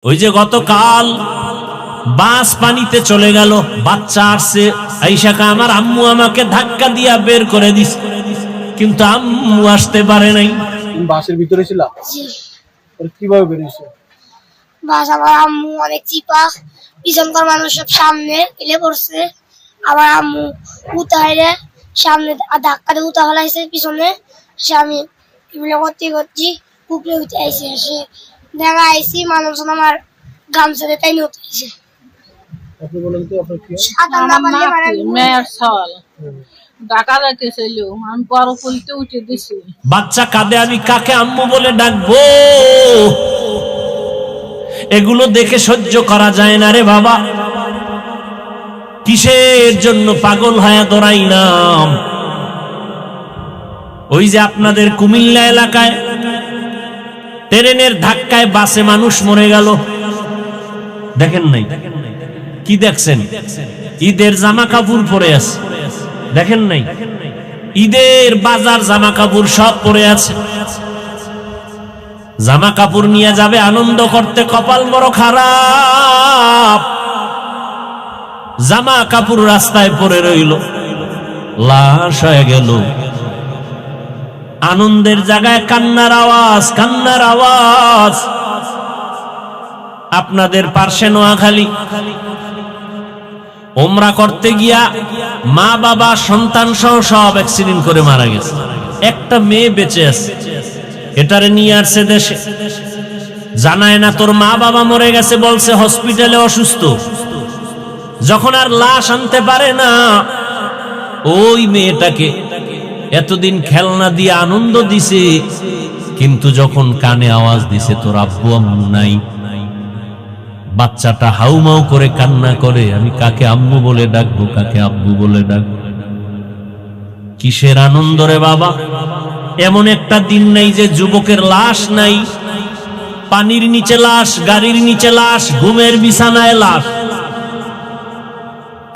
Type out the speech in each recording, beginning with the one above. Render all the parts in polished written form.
ওই যে গতকাল বাস পানিতে চলে গেল, বাচ্চা আসছে, আইসাকা আমার আম্মু আমাকে ধাক্কা দিয়া বের করে দিস, কিন্তু আম্মু আসতে পারে নাই। বাসের ভিতরে ছিল? জি। কিভাবে বেরিয়েছে? বাস আমার আম্মু অনেক চিপা, পিছনকার মানুষ সব সামনে এলে পড়ছে। আমার আম্মু উতাইরে সামনে ধাক্কা দিয়ে উতা ফেলাইছে পিছনে। সে আমি এগুলো করতে করছি উপরে উঠে আইসি, এসে দেখা আইসি মানুষজন আমার গামছা দিয়ে তাই উঠে আইসে। আপনি বলেন তো আপনার কি? সাঁতার না পারলে মারা যাবে। মেয়ের ছল ঢাকা যাইতেছিল, আমি বড় পুলিতে উঠে দিছি। বাচ্চা কাঁদে, আমি কাকে আম্মু বলে ডাকবো? এগুলো দেখে সহ্য করা যায় না রে বাবা। কিসের জন্য পাগল হয়ে দৌড়াই নাম? ওই যে আপনাদের কুমিল্লা এলাকায় ট্রেনের ধাক্কায় বাসে মানুষ মরে গেল, দেখেন নাই? কি দেখছেন? ঈদের জামা কাপড় পরে আছে, দেখেন নাই? ঈদের বাজার জামা কাপড় সব পরে আছে, জামা কাপড় নিয়ে যাবে আনন্দ করতে, কপাল বড় খারাপ, জামা কাপড় রাস্তায় পড়ে রইল, লাশ হয়ে গেল। আনন্দের জায়গায় কান্নার আওয়াজ, কান্নার আওয়াজ। আপনাদের পার্শ্বে নোয়াখালী ওমরা করতে গিয়া মা বাবা সন্তান সহ সব অ্যাক্সিডেন্ট করে মারা গেছে, একটা মেয়ে বেঁচে আছে। এটারে নিয়ে আসছে দেশে, জানায় না তোর মা বাবা মরে গেছে, বলছে হসপিটালে অসুস্থ। যখন আর লাশ আনতে পারে না, ওই মেয়েটাকে এতদিন খেলনা দিয়ে আনন্দ দিছে, কিন্তু যখন কানে আওয়াজ দিছে তোর আব্বু আম্মু নাই, বাচ্চাটা হাউমাউ করে কান্না করে, আমি কাকে আম্মু বলে ডাকবো, কাকে আব্বু বলে ডাকবো? কিসের আনন্দ রে বাবা? এমন একটা দিন নেই যে যুবকের লাশ নাই, পানির নিচে লাশ, গাড়ির নিচে লাশ, ঘুমের বিছানায় লাশ।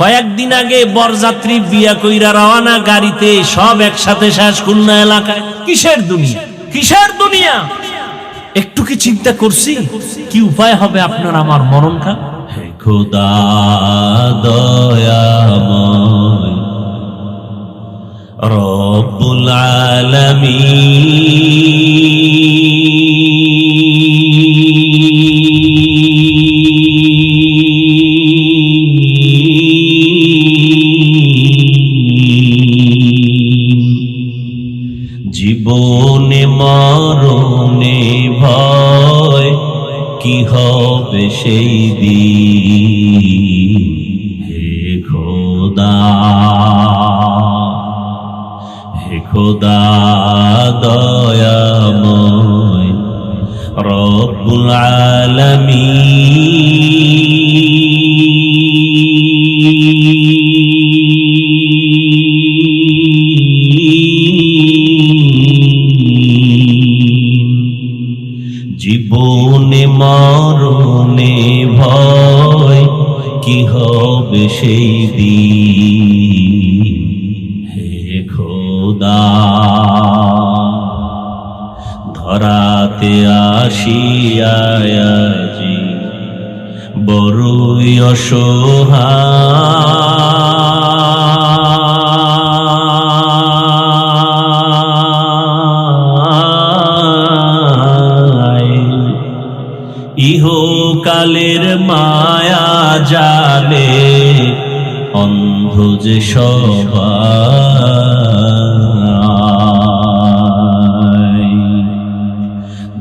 কয়েকদিন আগে বরযাত্রী বিয়া কইরা রওনা গাড়িতে, সব একসাথে শেষ খুলনা এলাকায়। কিসের দুনিয়া, কিসের দুনিয়া? একটু কি চিন্তা করছি কি উপায় হবে আপনার আমার মরণ খা? হে খোদা দয়াময় রব্বুল আলামিন, জীবনে মরণে ভয় কি হবে সেই দিন। হে খোদা, হে খোদা দয়াময় রব্বুল আলামিন, জীবনে মরণে ভয় কি হবে সেই দিন। হে খোদা, ধরাতে আসিয়াছি বড়ই অসহায়, ইহকালের মায়া জালে অন্ধ যে সবাই।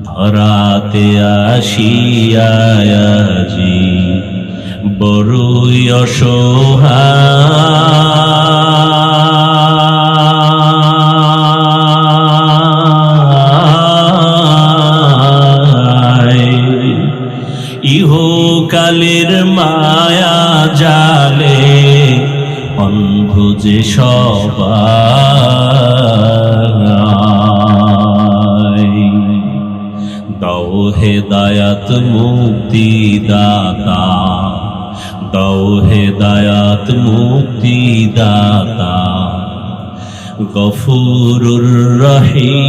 ধরাতে আসিয়াছি বড়ই অসহায়, ইহকালের মায়া জালে অন্ধ যে সবাই। দাও হেদায়াত মুক্তি দাতা, দাও হেদায়াত মুক্তি দাতা, গফুরুর রহিম।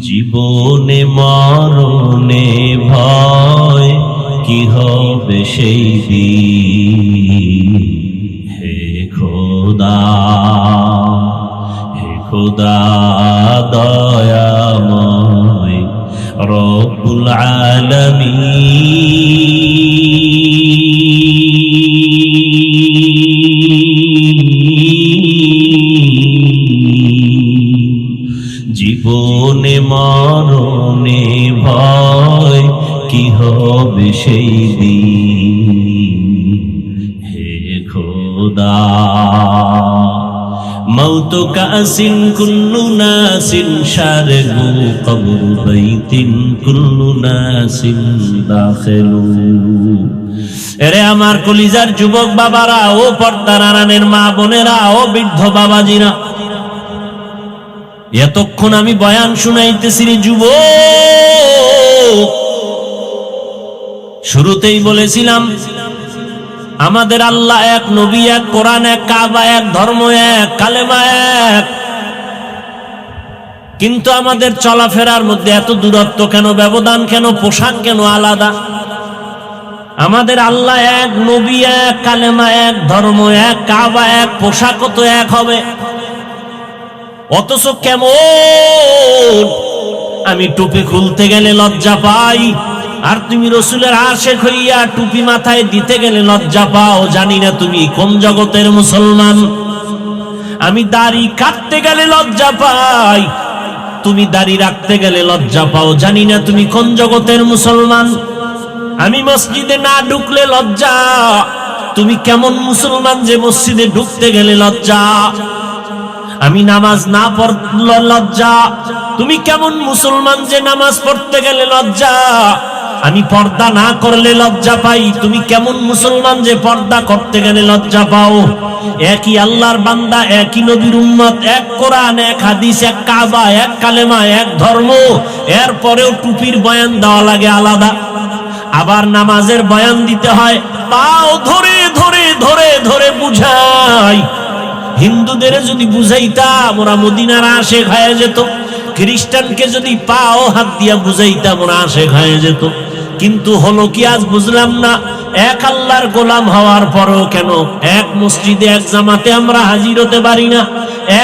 জীবনে মরণে ভয় কি হবে সেই দিন। হে খোদা, হে খোদা দয়াময় রব্বুল আলামিন। জীবনে মরণে ভয় কি হবে সেই দিন। হে খোদা, মৌত কাসিন কুল্লু নাসিন শারগু কবর বাইতিন কুল্লু নাসিন দাখিলু। এরে আমার কলিজার যুবক বাবারা, ও পর্দার আড়ালের মা বোনেরা, ও বৃদ্ধ বাবাজিরা, এতক্ষণ আমি বয়ান শুনাইতেছি রে যুবক। শুরুতেই বলেছিলাম আমাদের আল্লাহ এক, নবী এক, কোরআন এক, কাবা এক, ধর্ম এক, কালেমা এক। কিন্তু আমাদের চলাফেরার মধ্যে এত দূরত্ব কেন, ব্যবধান কেন, পোশাক কেন আলাদা? আমাদের আল্লাহ এক, নবী এক, কালেমা এক, ধর্ম এক, কাবা এক, পোশাকও তো এক হবে। অথচ কেমন আমি টুপি খুলতে গেলে লজ্জা পাই, আর তুমি রসুলের আশেক হইয়া টুপি মাথায় দিতে গেলে লজ্জা পাও। জানি না তুমি কোন জগতের মুসলমান। আমি দাড়ি কাটতে গেলে লজ্জা পাই, তুমি দাড়ি রাখতে গেলে লজ্জা পাও। জানি না তুমি কোন জগতের মুসলমান। আমি মসজিদে না ঢুকলে লজ্জা, তুমি কেমন মুসলমান যে মসজিদে ঢুকতে গেলে লজ্জা। আমি নামাজ না পড়লে লজ্জা, তুমি কেমন মুসলমান যে নামাজ পড়তে গেলে লজ্জা। আমি পর্দা না করলে লজ্জা পাই, তুমি কেমন মুসলমান যে পর্দা করতে গেলে লজ্জা পাও। একই আল্লাহর বান্দা, একই নবীর উম্মত, এক কোরআন, এক হাদিস, এক কাবা, এক কালেমা, এক ধর্ম। এরপরেও টুপির বয়ান দেওয়া লাগে আলাদা। আবার নামাজের বয়ান দিতে হয়, পাও ধরে ধরে ধরে ধরে বুঝাই। হিন্দুদের যদি বুঝাইতাম ওরা মদিনার আশেক হয়ে যেত, খ্রিস্টানকে যদি পাও হাত দিয়া বুঝাইতাম ওরা আশেক হয়ে যেত। কিন্তু হলো কি আজ বুঝলাম না। এক আল্লাহর গোলাম হওয়ার পরও কেন এক মসজিদে এক জামাতে আমরা হাজির হতে পারি না?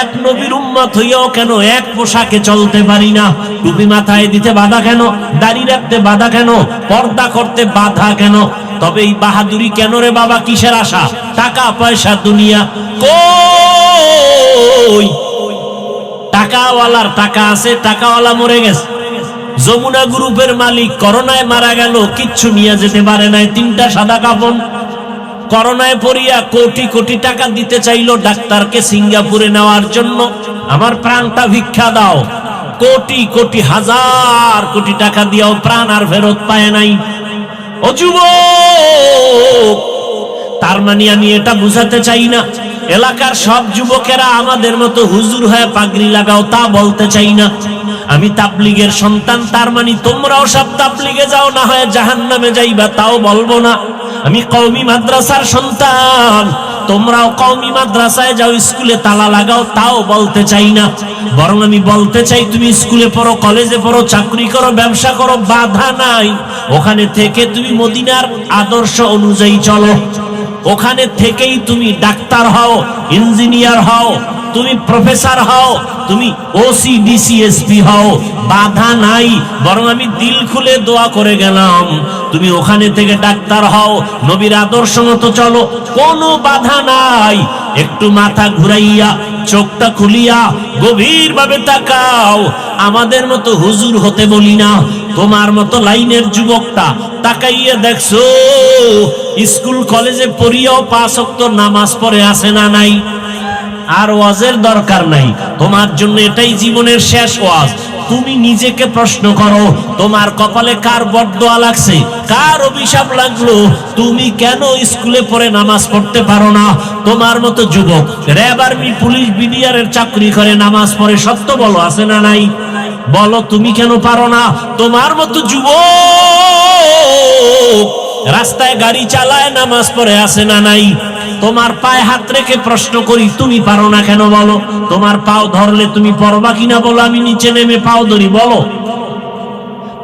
এক নবীর উম্মত হইয়াও কেন এক পোশাকে চলতে পারি না? টুপি মাথায় দিতে বাধা কেন? দাড়ি রাখতে বাধা কেন? পর্দা করতে বাধা কেন? তবে এই বাহাদুরি কেন রে বাবা? কিসের আশা? টাকা পয়সা দুনিয়া কই? টাকাওয়ালার টাকা আছে, টাকাওয়ালা মরে গেছে। যমুনা গ্রুপের মালিক করোনায় মারা গেল, কিচ্ছু নিয়ে যেতে পারে নাই, 3টা সাদা কাফন। করোনায় পড়িয়া কোটি কোটি টাকা দিতে চাইলো ডাক্তারকে সিঙ্গাপুরে নেওয়ার জন্য। আমার প্রাণটা ভিক্ষা দাও। কোটি কোটি হাজার কোটি টাকা দিয়েও প্রাণ আর ফেরত পায় নাই। ও যুবক, তার মানে আমি এটা বুঝাতে চাই না এলাকার সব যুবকেরা আমাদের মতো হুজুর হয়ে পাগড়ি লাগাও, তা বলতে চাই না। আমি তাবলীগের সন্তান, তার মানে তোমরাও সব তাবলীগে যাও, না হয় জাহান্নামে যাইবা, তাও বলবো না। আমি কওমি মাদ্রাসার সন্তান, তোমরাও কওমি মাদ্রাসায় যাও, স্কুলে তালা লাগাও, তাও বলতে চাই না। বরং আমি বলতে চাই তুমি স্কুলে পড়ো, কলেজে পড়ো, চাকরি করো, ব্যবসা করো, বাধা নাই। ওখানে থেকে তুমি মদিনার আদর্শ অনুযায়ী চলো। ওখানে থেকেই তুমি ডাক্তার হও, ইঞ্জিনিয়ার হও, তুমি প্রফেসর হও, তুমি ওসি ডিসি এসপি হও, বাধা নাই। বরং আমি দিল খুলে দোয়া করে গেলাম তুমি ওখানে থেকে ডাক্তার হও, নবীর আদর্শ মতো চলো, কোনো বাধা নাই। একটু মাথা ঘুরাইয়া চোখটা খুলিয়া গভীর ভাবে তাকাও। আমাদের মতো হুজুর হতে বলি না, তোমার মতো লাইনের যুবকটা তাকাইয়া দেখছো স্কুল কলেজে পড়িয়াও 5 ওয়াক্ত নামাজ পড়ে আসে না নাই? আর ওয়াজের দরকার নাই, তোমার জন্য এটাই জীবনের শেষ ওয়াজ। তুমি নিজেকে প্রশ্ন করো, তোমার কপালে কার বদদোয়া লাগছে, কার অভিশাপ লাগলো? তুমি কেন স্কুলে পড়ে নামাজ পড়তে পারো না? তোমার মতো যুবক র্যাব, আর্মি, পুলিশ, বিডিআর চাকরি করে নামাজ পড়ে, সত্য বলো, আছে না নাই? বলো তুমি কেন পারো না? তোমার মতো যুবক রাস্তায় গাড়ি চালায়, নামাজ পড়ে, আছে না নাই? তোমার পায়ে হাত রেখে প্রশ্ন করি, তুমি পারো না কেন বলো? তোমার পাও ধরলে তুমি পড়বা কিনা বলো? আমি নিচে নেমে পাও ধরি, বলো।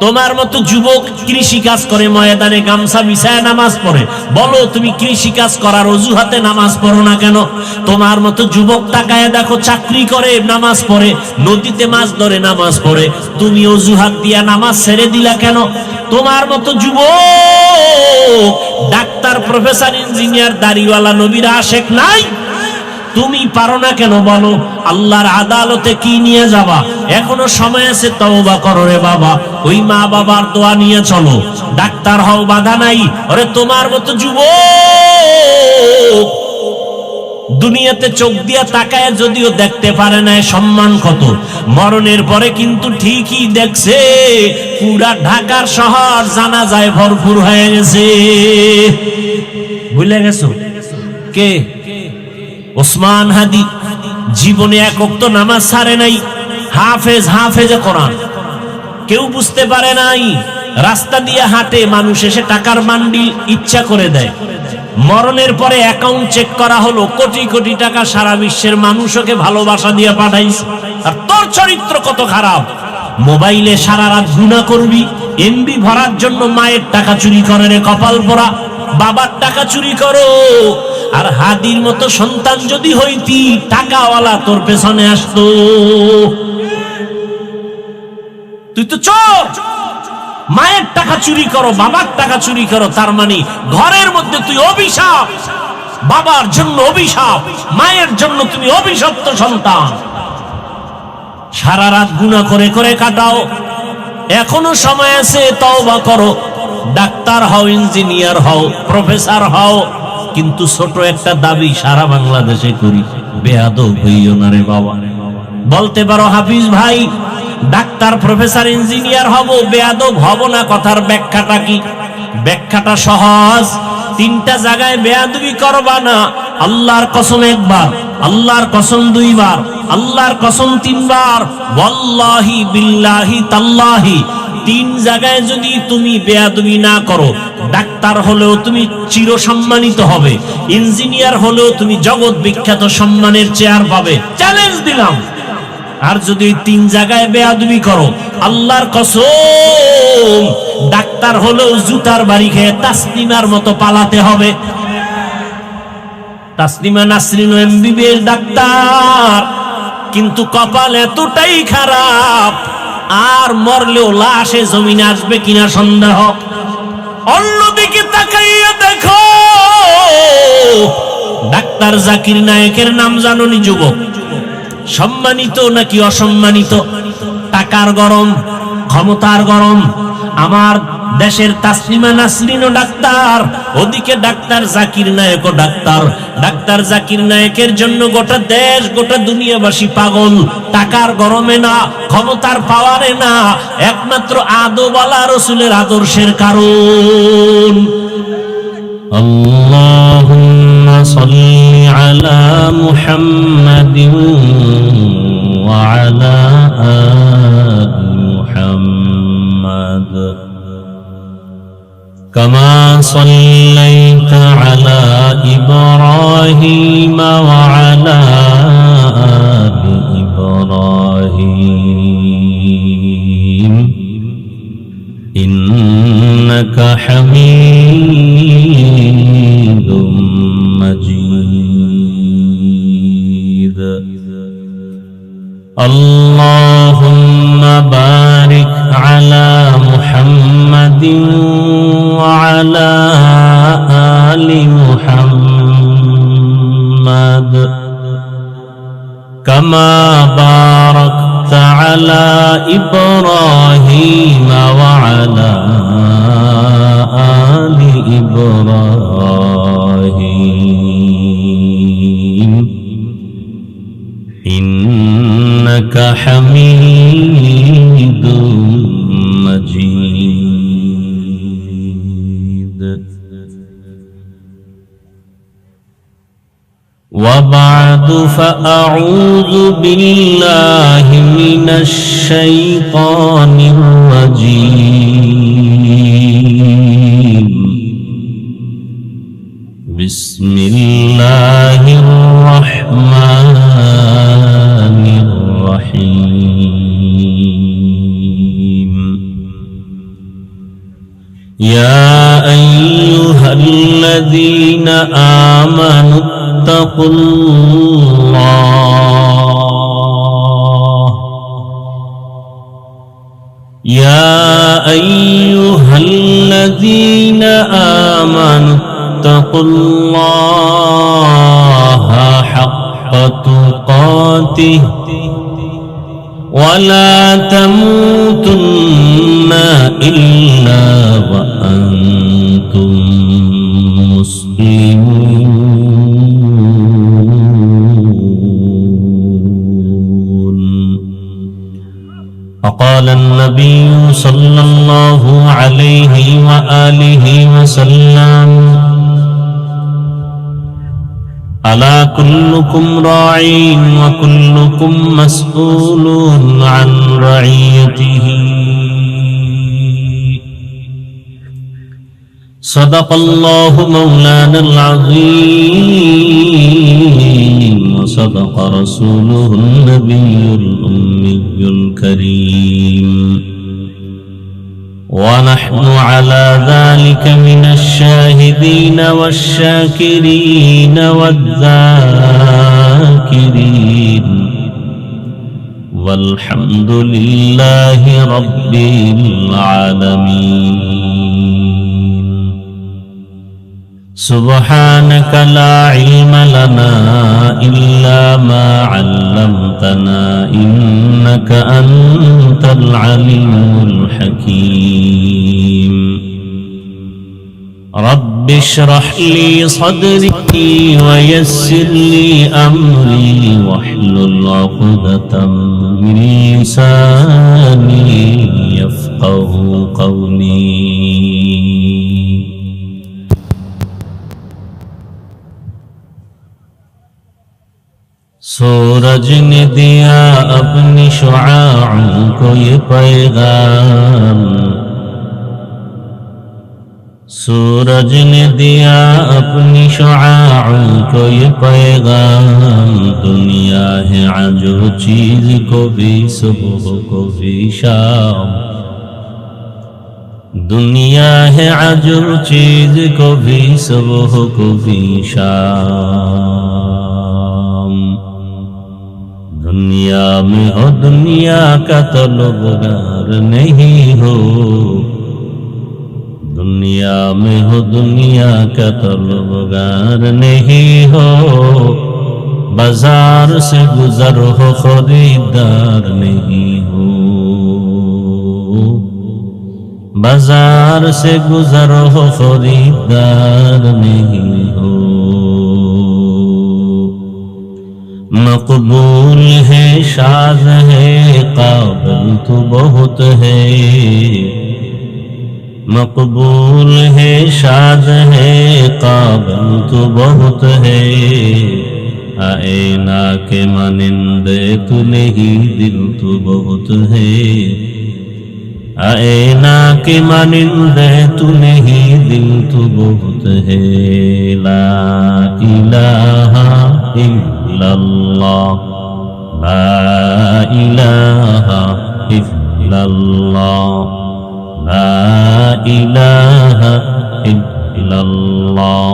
তোমার মতো যুবক কৃষি কাজ করে, ময়দানে গামছা বিছায় নামাজ পড়ে, বলো তুমি কৃষি কাজ করার অজুহাতে নামাজ পড়ো না কেন? তোমার মতো যুবক তাকায় দেখো, চাকরি করে, নামাজ পড়ে, নদীতে মাছ ধরে, নামাজ পড়ে, তুমি অজুহাত দিয়া নামাজ ছেড়ে দিলা কেন? তোমার মতো যুবক ডাক্তার, প্রফেসর, ইঞ্জিনিয়ার, দাড়িওয়ালা, নবীর আশেক নাই, তুমি পারো না কেন বলো? আল্লাহর আদালতে কি নিয়ে যাবা? এখনো সময় আছে, তওবা করো রে বাবা, ওই মা বাবার দোয়া নিয়ে চলো, ডাক্তার হও, বাধা নাই। ওরে তোমার মতো যুবক দুনিয়াতে চোখ দিয়া তাকায় যদিও দেখতে পারে না সম্মান কত, মরণের পরে কিন্তু ঠিকই দেখছে পুরা ঢাকার শহর জানাজায় ভরপুর হয়ে গেছে। ভুলে গেছো? কে? ওসমান হাদি জীবনে এক ওয়াক্ত নামাজ ছাড়ে নাই, হাফেজে কোরআন, কেউ বুঝতে পারে নাই। রাস্তা দিয়ে হাঁটে, মানুষ এসে টাকার মান্ডিল ইচ্ছা করে দেয়। মরণের পরে অ্যাকাউন্ট চেক করা হলো, কোটি কোটি টাকা সারা বিশ্বের মানুষকে ভালোবাসা দিয়ে পাঠাইছে। আর তোর চরিত্র কত খারাপ! মোবাইলে সারা রাত গুনাহ করবি, এমবি ভরার জন্য মায়ের টাকা চুরি করে রে কপাল পোড়া, বাবার টাকা চুরি করো। আর হাদির মতো সন্তান যদি হইতি, টাকাওয়ালা তোর পেছনে আসতো। তুই তো চোর, মায়ের টাকা চুরি করো, বাবার টাকা চুরি করো, তার মানে ঘরের মধ্যে তুই অভিশাপ, বাবার জন্য অভিশাপ, মায়ের জন্য তুমি অভিশপ্ত সন্তান। সারা রাত গুনাহ করে করে কাটাও, এখনো সময় আছে, তওবা করো। ডাক্তার হও, ইঞ্জিনিয়ার হও, প্রফেসর হও, কিন্তু ছোট একটা দাবি সারা বাংলাদেশে করি, বেয়াদব হইও না রে বাবা। বলতে পারো হাফিজ ভাই ডাক্তার, প্রফেসর, ইঞ্জিনিয়ার হব, বেয়াদব হব না, কথার ব্যাখ্যাটা কি? ব্যাখ্যাটা সহজ, তিনটা জায়গায় বেয়াদবি করবা না। আল্লাহর কসম একবার, আল্লাহর কসম দুইবার, আল্লাহর কসম তিনবার, ওয়াল্লাহি বিল্লাহি তাল্লাহি, তিন জায়গায় যদি তুমি বেয়াদবি না করো, ডাক্তার হলেও তুমি চির সম্মানিত হবে, ইঞ্জিনিয়ার হলেও তুমি জগৎ বিখ্যাত সম্মানের চেয়ার পাবে, চ্যালেঞ্জ দিলাম। আর যদি তিন জায়গায় বেয়াদবি করো, আল্লাহর কসম, ডাক্তার হলেও জুতার বাড়ি খেয়ে তাসলিমার মতো পালাতে হবে। তাসলিমা নাসরিন এমবিবিএস ডাক্তার, কিন্তু কপাল এতটাই খারাপ, আর মরলেও লাশে জমিনে আসবে কিনা সন্দেহ। অন্যদিকে তাকাইয়া দেখো, ডাক্তার জাকির নায়েকের নাম জানোনি যুবক? সম্মানিত নাকি অসম্মানিত? টাকার গরম, ক্ষমতার গরম। আমার দেশের তাসলিমা নাসরিনও ডাক্তার, ওদিকে ডাক্তার জাকির নায়েকও ডাক্তার। ডাক্তার জাকির নায়েকের জন্য গোটা দেশ, গোটা দুনিয়াবাসী পাগল। টাকার গরমে না, ক্ষমতার পাওয়ারে না, একমাত্র আদওয়ালা রাসূলের আদর্শের কারণ। আল্লাহুম্মা সাল্লি আলা মুহাম্মাদিন ওয়া আলা আলি মুহাম্মাদ কামা সাল্লাইতা আলা ইব্রাহিম ওয়া আলা আলি ইব্রাহিম ইন্নাকা হামিদুম মাজিদ। আল্লাহুম্মা বারিক আলা মুহাম্মাদিন ওয়া আলা আলি মুহাম্মাদ কামা বারাকতা আলা ইব্রাহিম ওয়া আলা আলি ইব্রাহিম ইন্নাকা হামিদুম وبعد فأعوذ بالله من الشيطان الرجيم بسم الله الرحمن الرحيم يا أيها الذين آمنوا اتقوا الله يا أيها الذين آمنوا اتقوا الله حق تقاته ولا تموتن إلا وأنتم مسلمون وقال النبي صلى الله عليه وآله وسلم ألا كلكم راع وكلكم مسؤول عن رعيته صدق الله مولانا العظيم وصدق رسوله النبي الأمي الكريم ونحن على ذلك من الشاهدين والشاكرين والذاكرين والحمد لله رب العالمين سبحانك لا علم لنا إلا ما علمتنا إنك أنت العليم الحكيم رب اشرح لي صدري ويسر لي أمري واحلل عقدة من لساني يفقه قولي सूरज ने दिया अपनी शुआओं को ये पैगाम सूरज ने दिया अपनी शुआओं को ये पैगाम दुनिया है जो चीज को भी सुबह को भी शाम दुनिया है जो चीज को भी सुबह को भी शाम दुनिया में हो दुनिया का तलबगार नहीं हो दुनिया में हो दुनिया का तलबगार नहीं हो बाजार से गुजर हो खरीदार नहीं हो बाजार से गुजर हो खरीदार नहीं हो मकबूल है शाद है काबिल तो बहुत है मकबूल है शाद है काबिल तो बहुत है आईना के मानिंदे तू नहीं दिल तो बहुत है आईना के मानिंदे तू नहीं दिल तो बहुत है ला इलाहा इल्लल्लाह ला इलाहा इल्लल्लाह ला इलाहा इल्लल्लाह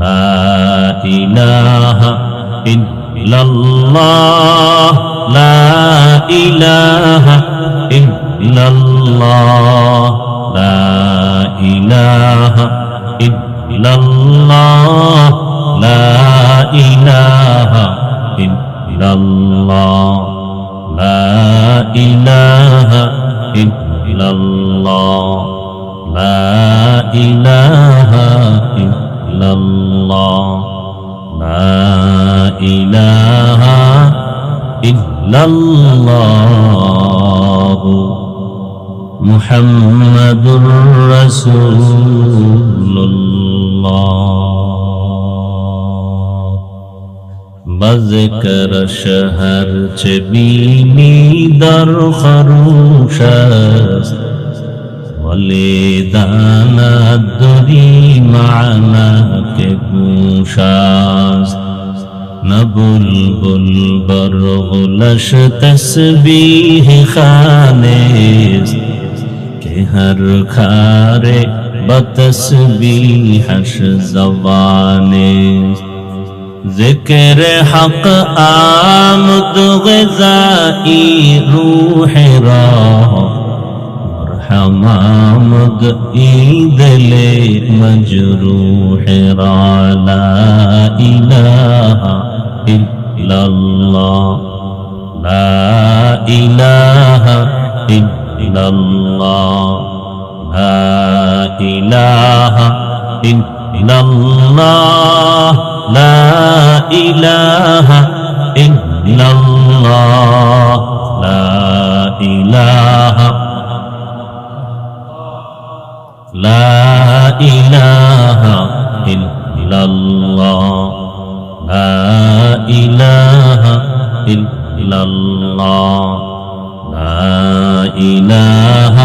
ला इलाहा इल्लल्लाह ला इलाहा इल्लल्लाह ला इलाहा इल्लल्लाह ला इलाहा इल्लल्लाह ला इलाहा इल्लल्लाह ला इलाहा इल्लल्लाह ला इलाहा इल्लल्लाह मुहम्मदुर रसूलुल्लाह ذکر شهر چه بینی در خروش است ولی داند دری معنا که گوش است نه بلبل بر غلش تسبیح خانست که هر کار با تسبیحش زبانست ذکر حق آمد غذایی روح را مرحم آمد ای دل مجروح را لا اله الا الله لا اله الا الله لا اله الا الله لا اله الا الله لا اله لا اله الا الله لا اله الا الله لا اله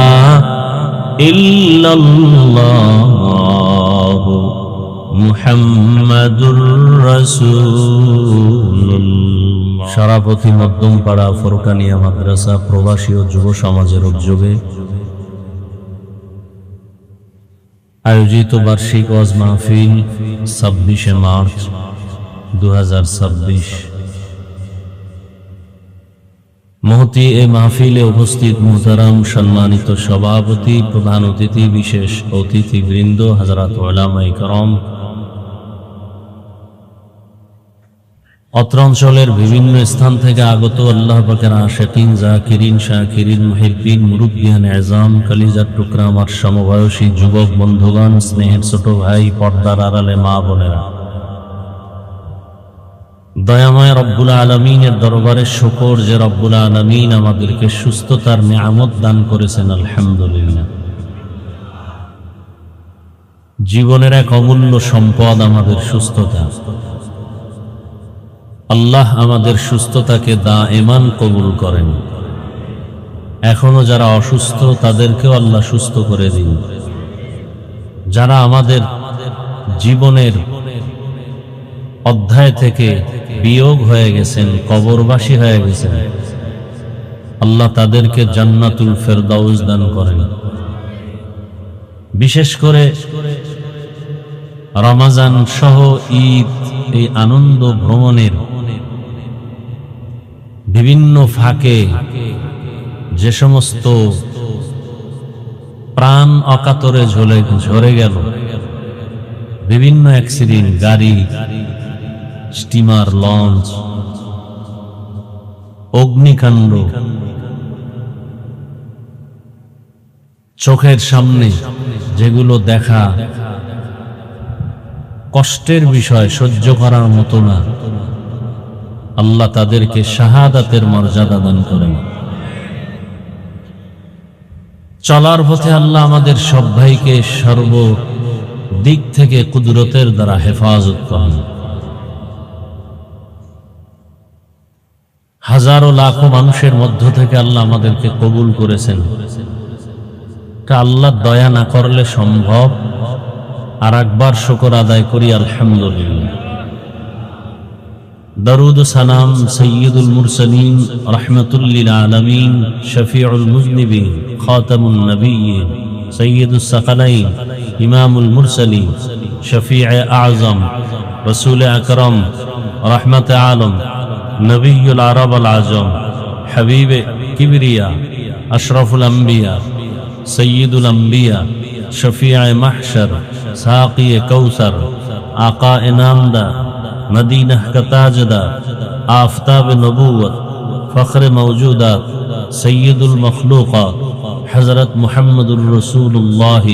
الا الله মুহাম্মাদুর রাসূলুল্লাহ। সরাপতি মধ্যমপাড়া ফরকানিয়া মাদ্রাসা প্রবাসী ও যুব সমাজের উদ্যোগে আয়োজিত বার্ষিক ওয়াজ মাহফিল 26শে মার্চ 2026। মহতি এ মাহফিলে উপস্থিত মুহতারাম সম্মানিত সভাপতি, প্রধান অতিথি, বিশেষ অতিথিবৃন্দ, হযরত উলামায়ে কেরাম, অত্র অঞ্চলের বিভিন্ন স্থান থেকে আগত আল্লাহ পাকের আশিকিন, জাকিরিন, শাকিরিন, মুহিব্বিন, মুরুব্বিয়ান এজাম, কলিজার টুকরা আমার সমবয়সী যুবক বন্ধুগণ, স্নেহের ছোট ভাই, পর্দার আড়ালে মা বোনেরা, দয়াময় রব্বুল আলামিনের দরবারে শুকর যে রব্বুল আলামিন আমাদেরকে সুস্থতার নিয়ামত দান করেছেন, আলহামদুলিল্লাহ। জীবনের এক অমূল্য সম্পদ আমাদের সুস্থতা। আল্লাহ আমাদের সুস্থতাকে দায়েমান কবুল করেন। এখনো যারা অসুস্থ তাদেরকেও আল্লাহ সুস্থ করে দিন। যারা আমাদের জীবনের অধ্যায় থেকে বিয়োগ হয়ে গেছেন, কবরবাসী হয়ে গেছেন, আল্লাহ তাদেরকে জান্নাতুল ফেরদাউস দান করেন। বিশেষ করে রমজান সহ ঈদ, এই আনন্দ ভ্রমণের বিভিন্ন ফাঁকে যে সমস্ত প্রাণ অকাতরে ঝরে গেল, বিভিন্ন অ্যাক্সিডেন্ট, গাড়ি, স্টিমার, লঞ্চ, অগ্নিকাণ্ড, চোখের সামনে যেগুলো দেখা কষ্টের বিষয়, সহ্য করার মতো না, আল্লাহ তাদেরকে শাহাদাতের মর্যাদা দান করেন। চলার পথে আল্লাহ আমাদের সব ভাইকে সর্ব দিক থেকে কুদরতের দ্বারা হেফাজত করেন। হাজারো লাখো মানুষের মধ্য থেকে আল্লাহ আমাদেরকে কবুল করেছেন। আল্লাহ দয়া না করলে সম্ভব। আর একবার শুকর আদায় করি, আলহামদুলিল্লাহ। দরুদ সালাম সৈয়দুল মুরসালিন, রাহমাতুল লিল আলামিন, শফিউল মুজনিবিন, খাতামুন নবিয়্যিন, সৈয়দুস সাকালাইন, ইমামুল মুরসালিন, শফিয়ে আযম, রাসূল আকরাম, রাহমাতে আলম, নবিয়ুল আরব আল আজম, হাবিবে কিবরিয়া, আশরাফুল আম্বিয়া, সৈয়দুল আম্বিয়া, শফিয়ে মাহশর, সাকিয়ে কৌসর, আকা ইনামদা, মদিনা का ताजदार, आफताब नबूवत, फख्र मौजूदात, सैयदुल मखलूकात, हजरत मुहम्मदुर रसूलुल्लाह।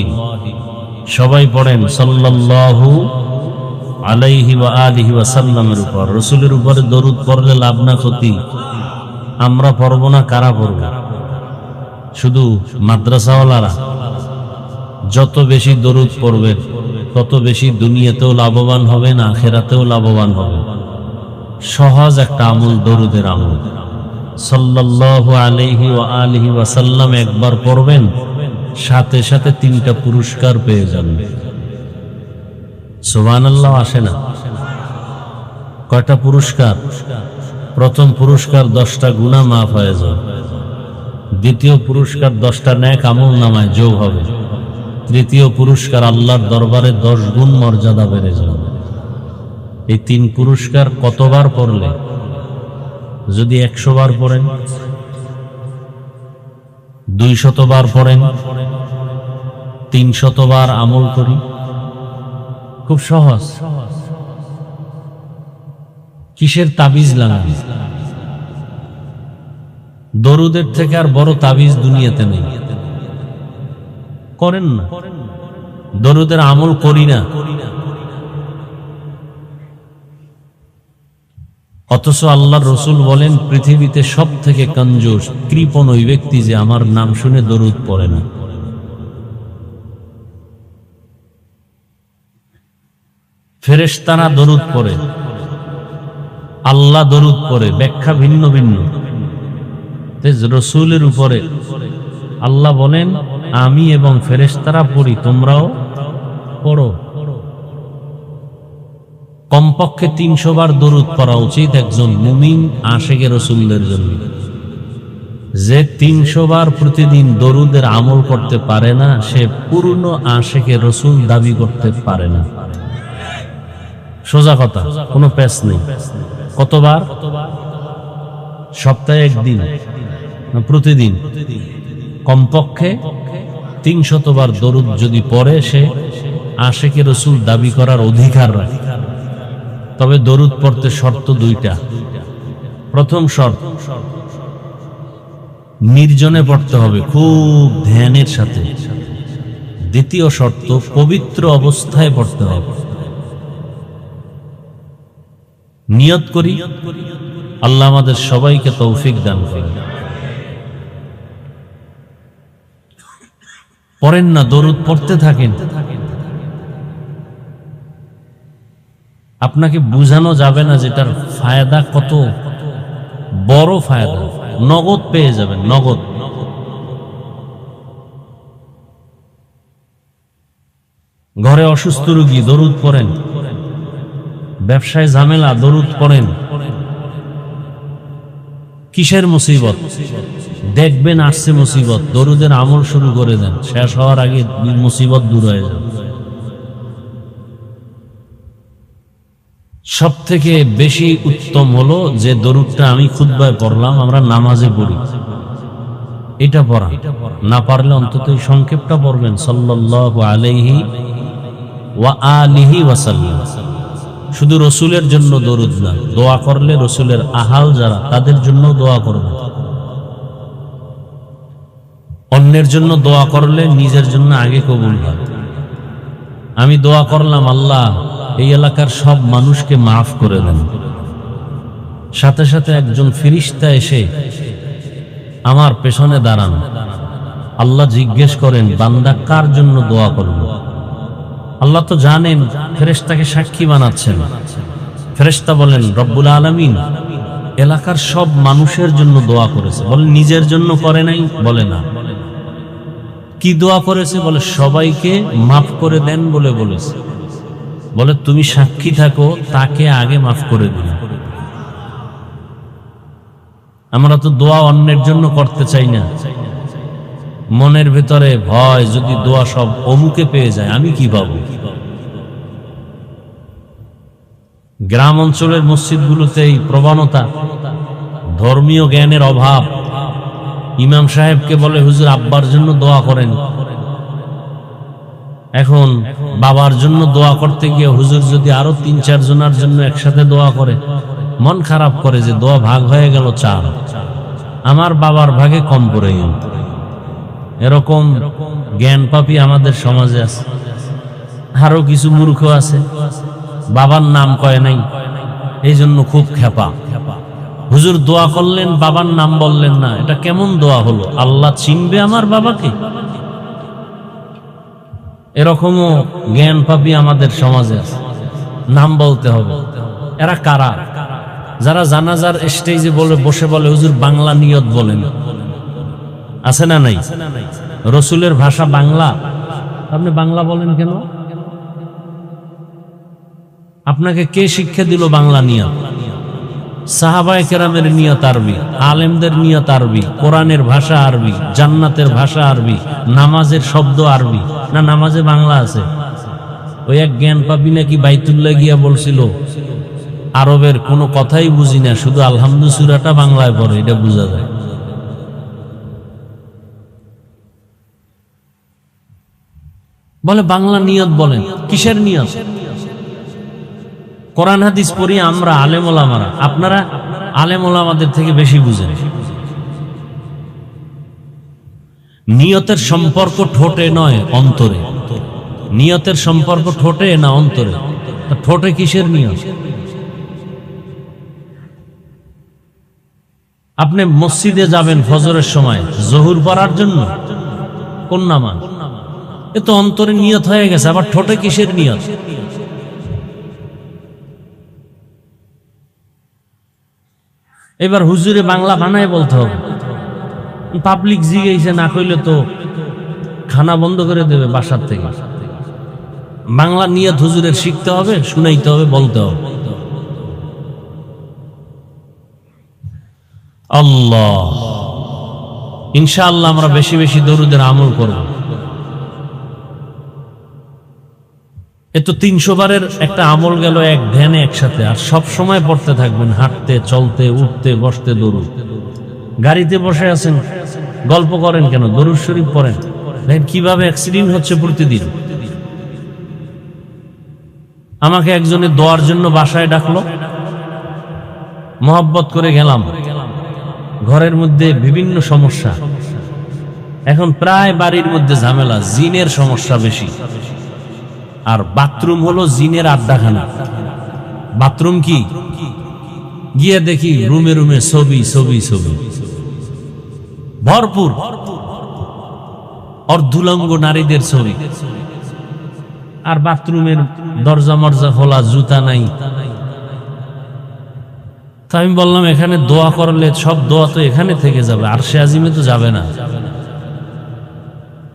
সবাই পড়েন সাল্লাল্লাহু আলাইহি ওয়া আলিহি ওয়া সাল্লামের উপর। রাসূলের উপরে দরুদ পড়লে লাভ না ক্ষতি? আমরা পড়ব না, কারা পড়ব? শুধু মাদ্রাসাওয়ালারা। যত বেশি দরুদ পড়বেন তত বেশি দুনিয়াতেও লাভবান হবেন, আখিরাতেও লাভবান হবেন। সহজ একটা আমল, দরুদের আমল। সাল্লাল্লাহু আলাইহি ওয়া আলিহি ওয়াসাল্লাম একবার পড়বেন, সাথে সাথে 3টা পুরস্কার পেয়ে যাবেন। সুবহানাল্লাহ আসে না? কয়টা পুরস্কার? প্রথম পুরস্কার 10টা গুনাহ মাফ হয়ে যাবে, দ্বিতীয় পুরস্কার 10টা নেক আমল নামায় যোগ হবে, তৃতীয় পুরস্কার আল্লাহর দরবারে 10 গুণ মর্যাদা বেড়ে যাবে। এই 3 পুরস্কার কতবার পড়লে? যদি 100 বার পড়েন, 200 বার পড়েন, 300 বার আমল করি, খুব সহজ। কিসের তাবিজ লাগান? দরুদের থেকে আর বড় তাবিজ দুনিয়াতে নেই। করেন না, দরুদের আমল করি না, অথচ আল্লাহর রসুল বলেন পৃথিবীতে সব থেকে কঞ্জুস কৃপণ ওই ব্যক্তি যে আমার নাম শুনে দরুদ পড়ে না। ফেরেশতারা দরুদ পড়ে, আল্লাহ দরুদ পড়ে, ব্যাখ্যা ভিন্ন ভিন্ন। রসুলের উপরে আল্লাহ বলেন আমি এবং ফেরেশতারা পড়ি, তোমরাও পড়ো। কমপক্ষে 300 বার দরুদ পড়া উচিত একজন মুমিন আশিকে রসুলদের জন্য। যে 300 বার প্রতিদিন দরুদের আমল করতে পারে না, সে পূর্ণ আশিকে রসুল দাবি করতে পারে না। সোজা কথা, কোনো পেশ নেই। কতবার? সপ্তাহে 1 দিন না প্রতিদিন? কমপক্ষে 300 বার দরুদ যদি পড়ে, সে আশিকে রসুল দাবি করার অধিকার রাখে। তবে দরুদ পড়তে শর্ত 2টা। প্রথম শর্ত, নির্জনে পড়তে হবে, খুব ধ্যানের সাথে। দ্বিতীয় শর্ত, পবিত্র অবস্থায় পড়তে হবে। নিয়ত করি, আল্লাহ আমাদের সবাইকে তৌফিক দান করুন। পড়েন না, দরুদ পড়তে থাকেন। আপনাকে বুঝানো যাবে না যেটার ফায়দা কত বড় ফায়দা। নগদ পেয়ে যাবেন, নগদ। ঘরে অসুস্থ রোগী, দরুদ পড়েন। ব্যবসায় ঝামেলা, দরুদ পড়েন। কিসের মুসিবত দেখবেন আসছে মুসিবত, দরুদের আমল শুরু করে দেন, শেষ হওয়ার আগে মুসিবত দূর হয়ে যাবে। সব থেকে বেশি উত্তম হলো যে দরুদটা আমি খুতবায় পড়লাম, আমরা নামাজে পড়ি, এটা পড়া। না পারলে অন্তত এই সংক্ষেপটা পড়বেন, সাল্লাল্লাহু আলাইহি ওয়া আলিহি ওয়াসাল্লাম। শুধু রসুলের জন্য দরুদ না, দোয়া করলে রসুলের আহাল যারা, তাদের জন্য দোয়া করবেন। অন্যের জন্য দোয়া করলে নিজের জন্য আগে কবুল হয়। আমি দোয়া করলাম, আল্লাহ এই এলাকার সব মানুষকে মাফ করে দেন, সাথে সাথে একজন ফেরেশতা এসে আমার পেছনে দাঁড়ান। আল্লাহ জিজ্ঞেস করেন, বান্দা কার জন্য দোয়া করলো? আল্লাহ তো জানেন, ফেরেশতাকে সাক্ষী বানাচ্ছেন। ফেরেশতা বলেন, রব্বুল আলামিন এলাকার সব মানুষের জন্য দোয়া করেছে। বলে নিজের জন্য করে নাই? বলে না। কি দোয়া করেছে? বলে সবাইকে মাফ করে দেন বলে বলেছে। বলে তুমি সাক্ষী থাকো, তাকে আগে মাফ করে দিন। আমরা তো দোয়া অন্যের জন্য করতে চাই না, মনের ভিতরে ভয়, যদি দোয়া সব অমুকে পেয়ে যায় আমি কি পাবো। গ্রাম অঞ্চলের মসজিদগুলোতে এই প্রবণতা, ধর্মীয় জ্ঞানের অভাব। ইমাম সাহেবকে বলে, হুজুর আব্বার জন্য দোয়া করেন। এখন বাবার জন্য দোয়া করতে গিয়ে হুজুর যদি আরো 3-4 জনের জন্য একসাথে দোয়া করে, মন খারাপ করে যে দোয়া ভাগ হয়ে গেল 4, আমার বাবার ভাগে কম পড়ে গেল। এরকম জ্ঞান পাপী আমাদের সমাজে আছে। আরো কিছু মূর্খ আছে, বাবার নাম কয় নাই, এই জন্য খুব খেপা। হুজুর দোয়া করলেন, বাবার নাম বললেন না, এটা কেমন দোয়া হলো? আল্লাহ চিনবে আমার বাবাকে? এরকমও জ্ঞান পাপী আমাদের সমাজে আছে। নাম বলতে হবে। এরা কারা? যারা জানাজার স্টেজে বসে বলে হুজুর বাংলা নিয়ত বলেন, আছে না নাই? রসুলের ভাষা বাংলা, আপনি বাংলা বলেন কেন? আপনাকে কে শিক্ষা দিল বাংলা নিয়ত? সাহাবায়ে কেরামের নিয়ত আরবি, আলেমদের নিয়ত আরবি, কোরআনের ভাষা আরবি, জান্নাতের ভাষা আরবি, নামাজের শব্দ আরবি। না নামাজে বাংলা আছে? ওই এক জ্ঞান পাবি নাকি বাইতুল্লাহ গিয়া বলছিল আরবের কোনো কথাই বুঝি না, শুধু আলহামদু সূরাটা বাংলায় পড়ে, এটা বোঝা যায়। বলে বাংলা নিয়ত বলেন, কিসের নিয়ত? কোরআন হাদিস পড়ি আমরা আলেম ওলামারা, আপনারা আলেম ওলামাদের থেকে বেশি বুঝেন। নিয়তের সম্পর্ক ঠোঁটে নয় অন্তরে। নিয়তের সম্পর্ক ঠোঁটে না অন্তরে? ঠোঁটে কিসের নিয়ত? আপনি মসজিদে যাবেন ফজরের সময় জোহর পড়ার জন্য, কোন নামাজ? এ তো অন্তরে নিয়ত হয়ে গেছে, আবার ঠোঁটে কিসের নিয়ত? এবার হুজুরে বাংলা বানায় বলতে হবে, পাবলিক জিগেছে না কইলে তো খানা বন্ধ করে দেবে বাসার থেকে। বাংলা নিয়ত হুজুরের শিখতে হবে, শুনাইতে হবে, বলতে হবে। আল্লাহ, ইনশাআল্লাহ আমরা বেশি বেশি দরুদের আমল করব। এ তো 300 বারের একটা আমল গেল এক ধ্যানে একসাথে, আর সব সময় পড়তে থাকবেন, হাঁটতে চলতে উঠতে বসতে দরুদ। গাড়িতে বসে আছেন, গল্প করেন কেন? দরুদ শরীফ পড়েন। দেখেন কিভাবে অ্যাক্সিডেন্ট হচ্ছে প্রতিদিন। আমাকে একজনে দোয়ার জন্য বাসায় ডাকলো, মহব্বত করে গেলাম। ঘরের মধ্যে বিভিন্ন সমস্যা, এখন প্রায় বাড়ির মধ্যে ঝামেলা, জিনের সমস্যা বেশি। আর বাথরুম হলো জিনের আড্ডাখানা। বাথরুম কি? গিয়ে দেখি রুমে রুমে ছবি ছবি ছবি ভরপুর, অর্ধুলঙ্গ নারীদের ছবি। আর বাথরুমের দরজা মরজা খোলা, জুতা নাই। তা আমি বললাম এখানে দোয়া করলে সব দোয়া তো এখানে থেকে যাবে, আরশে আজিমে তো যাবে না,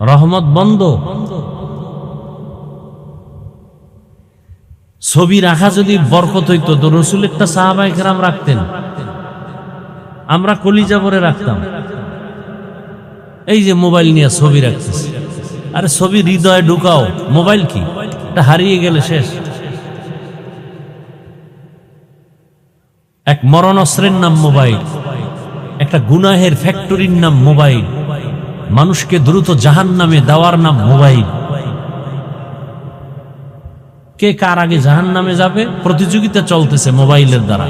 রহমত বন্ধ। ছবি রাখা যদি বরকত হইতো তো রসুলেরটা সাহাবায়ে কেরাম রাখতেন, আমরা কলিজা ভরে রাখতাম। এই যে মোবাইল নিয়ে ছবি রাখতেছি, আরে ছবি হৃদয়ে ঢুকাও, মোবাইল কি? এটা হারিয়ে গেলে শেষ। এক মরণস্ত্রের নাম মোবাইল, একটা গুনাহের ফ্যাক্টরির নাম মোবাইল, মানুষকে দ্রুত জাহান্নামে দেওয়ার নাম মোবাইল। কে কার আগে জাহান্নামে যাবে প্রতিযোগিতা চলতেছে মোবাইলের দ্বারা।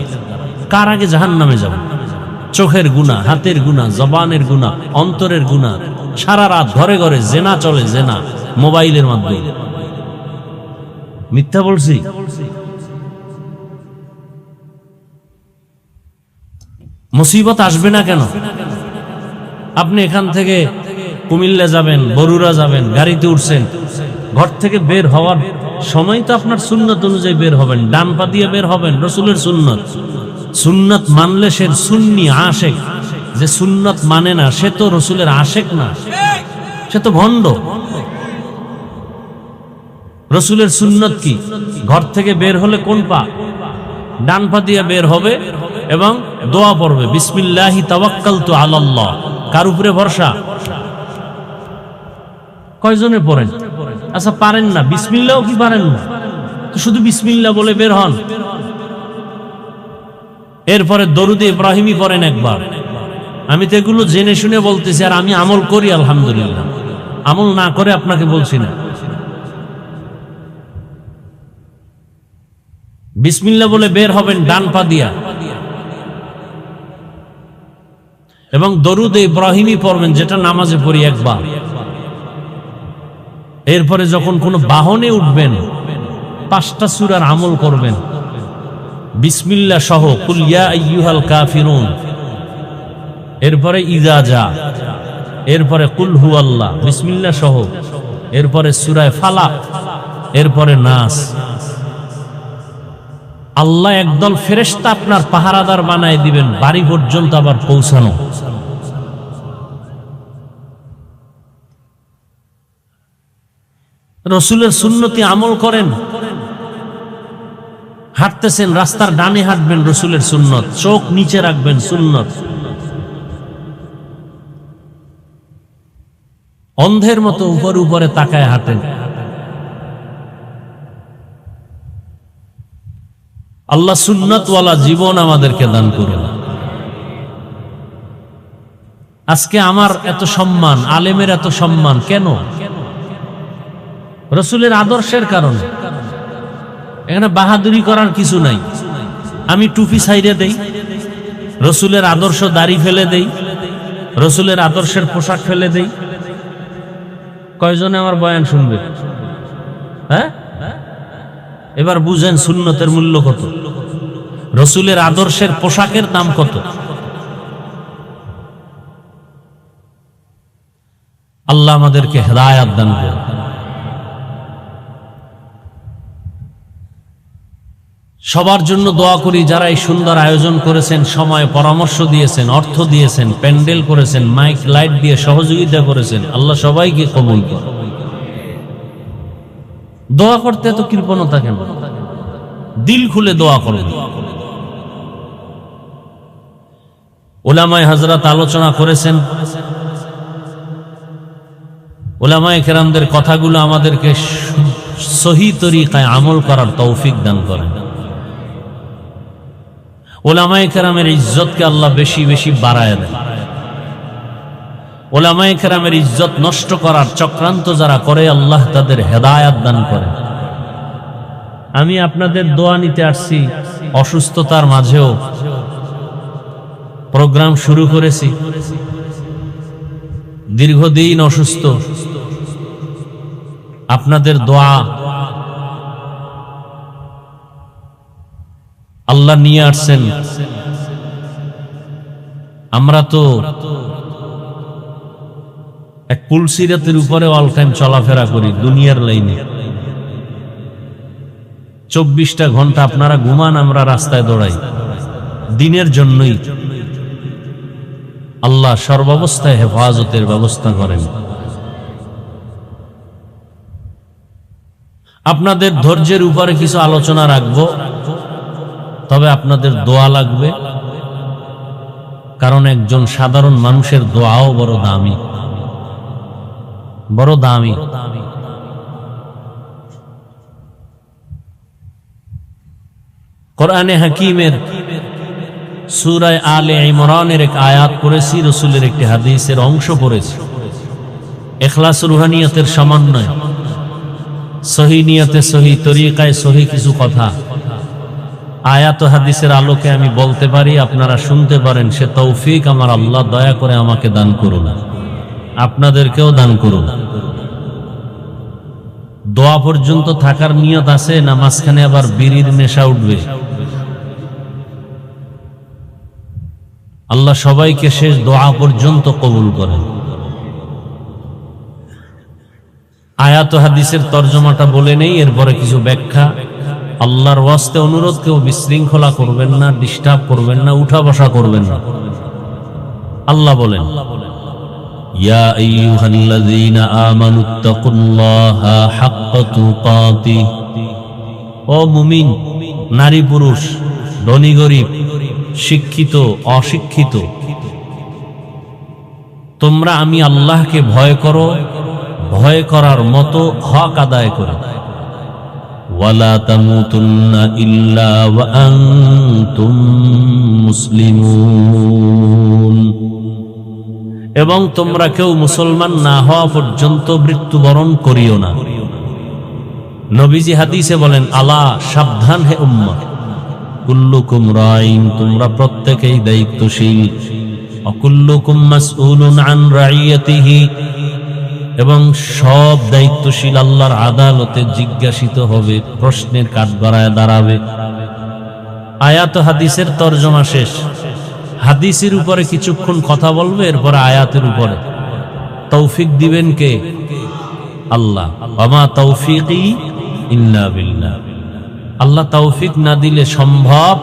কার আগে জাহান্নামে যাবে? চোখের গুনাহ, হাতের গুনাহ, জবানের গুনাহ, অন্তরের গুনাহ। সারা রাত ঘরে ঘরে জেনা চলে, জেনা মোবাইলের মাধ্যমে। মিথ্যা বলছি? মুসিবত আসবে না কেন? আপনি এখান থেকে কুমিল্লা যাবেন, বরুড়া যাবেন, গাড়িতে উঠছেন, ঘর থেকে বের হওয়ার সময় তো আপনার সুন্নত অনুযায়ী বের হবেন, ডান পা দিয়ে বের হবেন, রসুলের সুন্নত। সুন্নত মানলে সে সুন্নি আশেক, যে সুন্নত মানে না সে তো রসুলের আশেক না, সে তো ভণ্ড। রসুলের সুন্নত কি? ঘর থেকে বের হলে কোন পা? ডান পা দিয়ে বের হবে এবং দোয়া পড়বে, বিসমিল্লাহি তাওয়াক্কালতু আলাল্লাহ। কার উপরে ভরসা? কয়জনে পড়েন? আচ্ছা পারেন না, বিসমিল্লাহও কি পারেন না? তো শুধু বিসমিল্লাহ বলে বের হন। এরপরে দরুদে ইব্রাহিমী পড়েন একবার। আমি তো এগুলো জেনে শুনে বলতেছি, আর আমি আমল করি আলহামদুলিল্লাহ। আমল না করে আপনাকে বলছি না। বিসমিল্লাহ বলে বের হবেন ডান পা দিয়া, এবং দরুদে ইব্রাহিমী পড়বেন, যেটা নামাজে পড়ি একবার। এরপরে যখন কোনো বাহনে উঠবেন 5টা সূরার আমল করবেন, বিসমিল্লাহ সহ, কুল ইয়া আইয়ুহাল কাফিরুন, এরপরে ইযা জা, এরপরে কুল হুয়াল্লাহ, বিসমিল্লাহ সহ, এরপরে সূরা ফালাক, এরপরে নাস। আল্লাহ একদল ফেরেশতা আপনার পাহারাদার বানায় দিবেন বাড়ি পর্যন্ত আবার পৌঁছানো। রসুলের সুন্নতি আমল করেন, হাঁটতেছেন রাস্তার ডানে হাঁটবেন রসুলের সুন্নত, চোখ নিচে রাখবেন সুন্নত। অন্ধের মতো উপরে উপরে তাকায় হাঁটেন। আল্লাহ সুন্নতওয়ালা জীবন আমাদেরকে দান করুন। আজকে আমার এত সম্মান, আলেমের এত সম্মান কেন? রসুলের আদর্শের কারণে। এখানে বাহাদুরি করার কিছু নাই। আমি টুপি সাইরে দেই, রসুলের আদর্শ দাড়ি ফেলে দেই, রসুলের আদর্শের পোশাক ফেলে দেই। কয়জনে আমার বয়ান শুনবে? হ্যাঁ, এবার বুঝেন সুন্নতের মূল্য কত, রসুলের আদর্শের পোশাকের দাম কত। আল্লাহ আমাদেরকে হেদায়াত দান করুন। সবার জন্য দোয়া করি যারা এই সুন্দর আয়োজন করেছেন, সময় পরামর্শ দিয়েছেন, অর্থ দিয়েছেন, প্যান্ডেল করেছেন, মাইক লাইট দিয়ে সহযোগিতা করেছেন। আল্লাহ সবাইকে কবুল করুন। দোয়া করতে এত কৃপণতা কেন? দিল খুলে দোয়া করুন। উলামায়ে হযরত আলোচনা করেছেন, উলামায়ে কেরামদের কথাগুলো আমাদেরকে সহি তরিকায় আমল করার তৌফিক দান করেন। উলামায়ে কেরামের ইজ্জতকে আল্লাহ বেশি বেশি বাড়ায় দেন। উলামায়ে কেরামের ইজ্জত নষ্ট করার চক্রান্ত যারা করে আল্লাহ তাদের হেদায়াত দান করেন। আমি আপনাদের দোয়া নিতে আসছি। অসুস্থতার মাঝেও প্রোগ্রাম শুরু করেছি। দীর্ঘদিন অসুস্থ, আপনাদের দোয়া আল্লাহ নিয়ে আসছেন। আমরা তো এক পুলসিরাতের উপরে অল টাইম চলাফেরা করি দুনিয়ার লাইনে। 24টা ঘন্টা আপনারা ঘুমান, আমরা রাস্তায় দৌড়াই দিনের জন্যই। আল্লাহ সর্বাবস্থায় হেফাজতের ব্যবস্থা করেন। আপনাদের ধৈর্যের উপরে কিছু আলোচনা রাখবো, তবে আপনাদের দোয়া লাগবে, কারণ একজন সাধারণ মানুষের দোয়াও বড় দামি, বড় দামি। কোরআনে হাকিমের সূরা আলে ইমরানের এক আয়াত পড়েছি, রাসূলের একটি হাদিসের অংশ পড়েছি। ইখলাস রুহানিয়তের সমন্বয়, সহি নিয়তে, সহি তরিকায়, সহি কিছু কথা আয়াত ও হাদিসের আলোকে আমি বলতে পারি, আপনারা শুনতে পারেন। সে তৌফিক আমার আল্লাহ দয়া করে আমাকে দান করুন, আপনাদেরকেও দান করুন। দোয়া পর্যন্ত থাকার নিয়ত আছে না মাঝখানে আবার বিড়ির নেশা উঠবে? আল্লাহ সবাইকে শেষ দোয়া পর্যন্ত কবুল করেন। আয়াত ও হাদিসের তরজমাটা বলে নেই, এরপরে কিছু ব্যাখ্যা। আল্লাহর ওয়াস্তে অনুরোধ, কেউ বিশৃঙ্খলা করবেন না, ডিস্টার্ব করবেন না, উঠা বসা করবেন না। আল্লাহ বলেন, ইয়া আইয়ুহাল্লাযীনা আমানুত্তাকুল্লাহা হাক্কা তুকাতিহ। ও মুমিন, নারী পুরুষ, ধনী গরিব, শিক্ষিত অশিক্ষিত, তোমরা আমি আল্লাহকে ভয় করো, ভয় করার মতো হক আদায় করো। ওয়ালা তামুতুন্না ইল্লা ওয়া আনতুম মুসলিমুন। এবং তোমরা কেউ মুসলমান না হওয়া পর্যন্ত মৃত্যুবরণ করিও না। নবীজি হাদিসে বলেন, আলা সাবধান হে উম্মত, কুল্লুকুম রাইন, তোমরা প্রত্যেকেই দায়িত্বশীল। অকুল্লুকুম মাসউলুন আন রাইয়াতিহি, এবং সব দায়িত্বশীল আল্লাহর আদালতে জিজ্ঞাসিত হবে, প্রশ্নের কাঠগড়ায় দাঁড়াবে। আয়াত হাদিসের তরজমা শেষ। হাদিসের উপরে কিছুক্ষণ কথা বলবে, এরপরে আয়াতের উপরে। তৌফিক দিবেন কে? আল্লাহ। ওয়া মা তাওফীকি ইল্লা বিল্লাহ। আল্লাহ তৌফিক না দিলে সম্ভব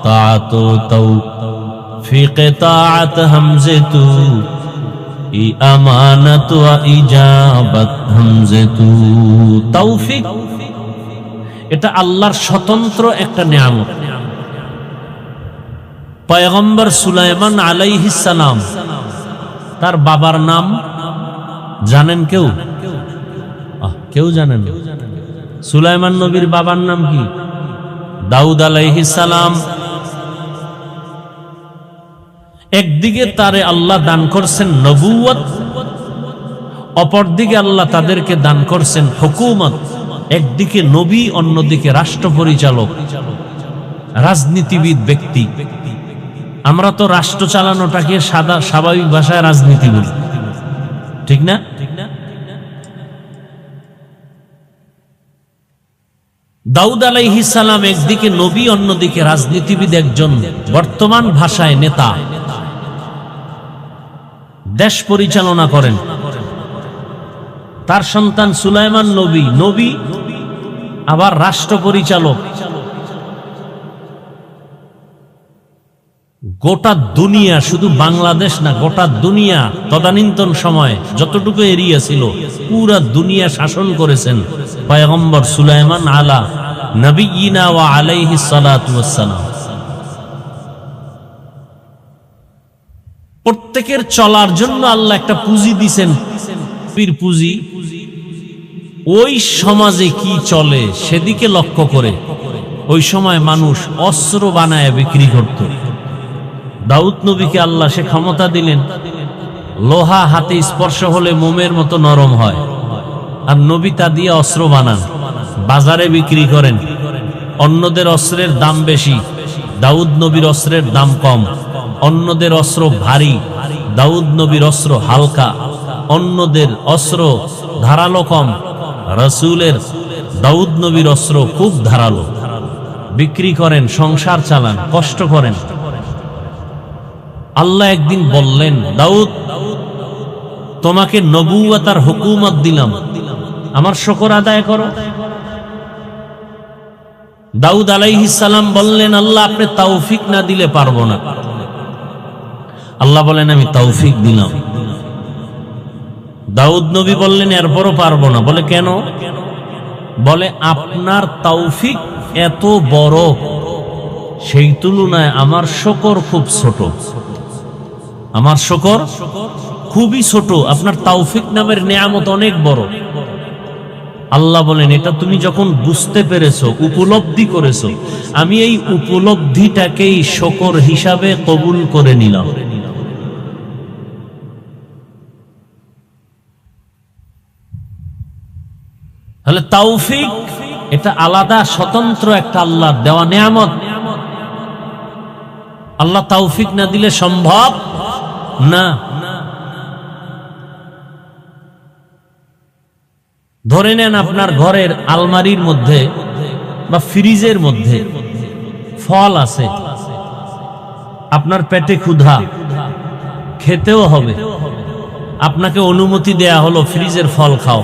তাআতু তৌফিক তাআত হামজাতু ই আমানাত ওয়া ইজাবাত হামজাতু। তৌফিক এটা আল্লাহর স্বতন্ত্র একটা নিয়ামত। পয়গম্বর সুলাইমান আলাইহিস সালাম, তার বাবার নাম জানেন কেউ? কেউ জানেন? সুলাইমান নবীর বাবার নাম কি? দাউদ আলাইহিস সালাম। একদিকে তারে আল্লাহ দান করছেন নবুয়ত, অপরদিকে আল্লাহ তাদেরকে দান করছেন হুকুমত। একদিকে নবী, অন্যদিকে রাষ্ট্র পরিচালক, রাজনীতিবিদ ব্যক্তি। আমরা তো রাষ্ট্র চালানোটাকে সাদা স্বাভাবিক ভাষায় রাজনীতি বলি, ঠিক না? দাউদ আলাইহিস সালাম একদিকে নবী, অন্যদিকে রাজনীতিবিদ, একজন বর্তমান ভাষায় নেতা, দেশ পরিচালনা করেন। তার সন্তান সুলাইমান নবী আবার রাষ্ট্র পরিচালক। গোটা দুনিয়া, শুধু বাংলাদেশ না, গোটা দুনিয়া তদানীন্তন সময় যতটুকু এরিয়া ছিল পুরা দুনিয়া শাসন করেছেন পয়গম্বর সুলাইমান আলা নবিয়িনা ওয়া আলাইহিস সালাতু ওয়াস সালাম। প্রত্যেকের চলার জন্য আল্লাহ একটা পুঁজি দিবেন, পীর পুঁজি। ওই সমাজে কি চলে সেদিকে লক্ষ্য করে ওই সময় মানুষ অস্ত্র বানায় বিক্রি করত। দাউদ নবীকে আল্লাহ সে ক্ষমতা দিলেন, লোহা হাতে স্পর্শ হলে মোমের মতো নরম হয়, আর নবী তা দিয়ে অস্ত্র বানান, বাজারে বিক্রি করেন। অন্যদের অস্ত্রের দাম বেশি, দাউদ নবীর অস্ত্রের দাম কম। অন্যদের অস্ত্র ভারী, দাউদ নবীর অস্ত্র হালকা। অন্যদের অস্ত্র ধারালো কম, রাসূলের দাউদ নবীর অস্ত্র খুব ধারালো। বিক্রি করেন, সংসার চালান, কষ্ট করেন। আল্লাহ একদিন বললেন, দাউদ, তোমাকে নবুয়ত আর হুকুমত দিলাম, আমার শুকর আদায় করো। দাউদ আলাইহিস সালাম বললেন, আল্লাহ আপনি তৌফিক না দিলে পারবো না। আল্লাহ বলেন, আমি তৌফিক দিলাম। দাউদ নবী বললেন, এরপরও পারবো না। বলে কেন? বলে আপনার তৌফিক এত বড়, সেই তুলনায় আমার শুকর খুব ছোট। আমার শুকর খুবই ছোট, আপনার তৌফিক নামের নিয়ামত অনেক বড়। আল্লাহ বলেন, এটা তুমি যখন বুঝতে পেরেছো, উপলব্ধি করেছো, আমি এই উপলব্ধিটাকেই শুকর হিসাবে কবুল করে নিলাম। তাহলে তৌফিক এটা আলাদা, স্বতন্ত্র একটা আল্লাহর দেওয়া নিয়ামত। আল্লাহ তৌফিক না দিলে সম্ভব না। ধরে নেন আপনার ঘরের আলমারির মধ্যে বা ফ্রিজের মধ্যে ফল আছে, আপনার পেটে ক্ষুধা, খেতেও হবে, আপনাকে অনুমতি দেয়া হলো ফ্রিজের ফল খাও,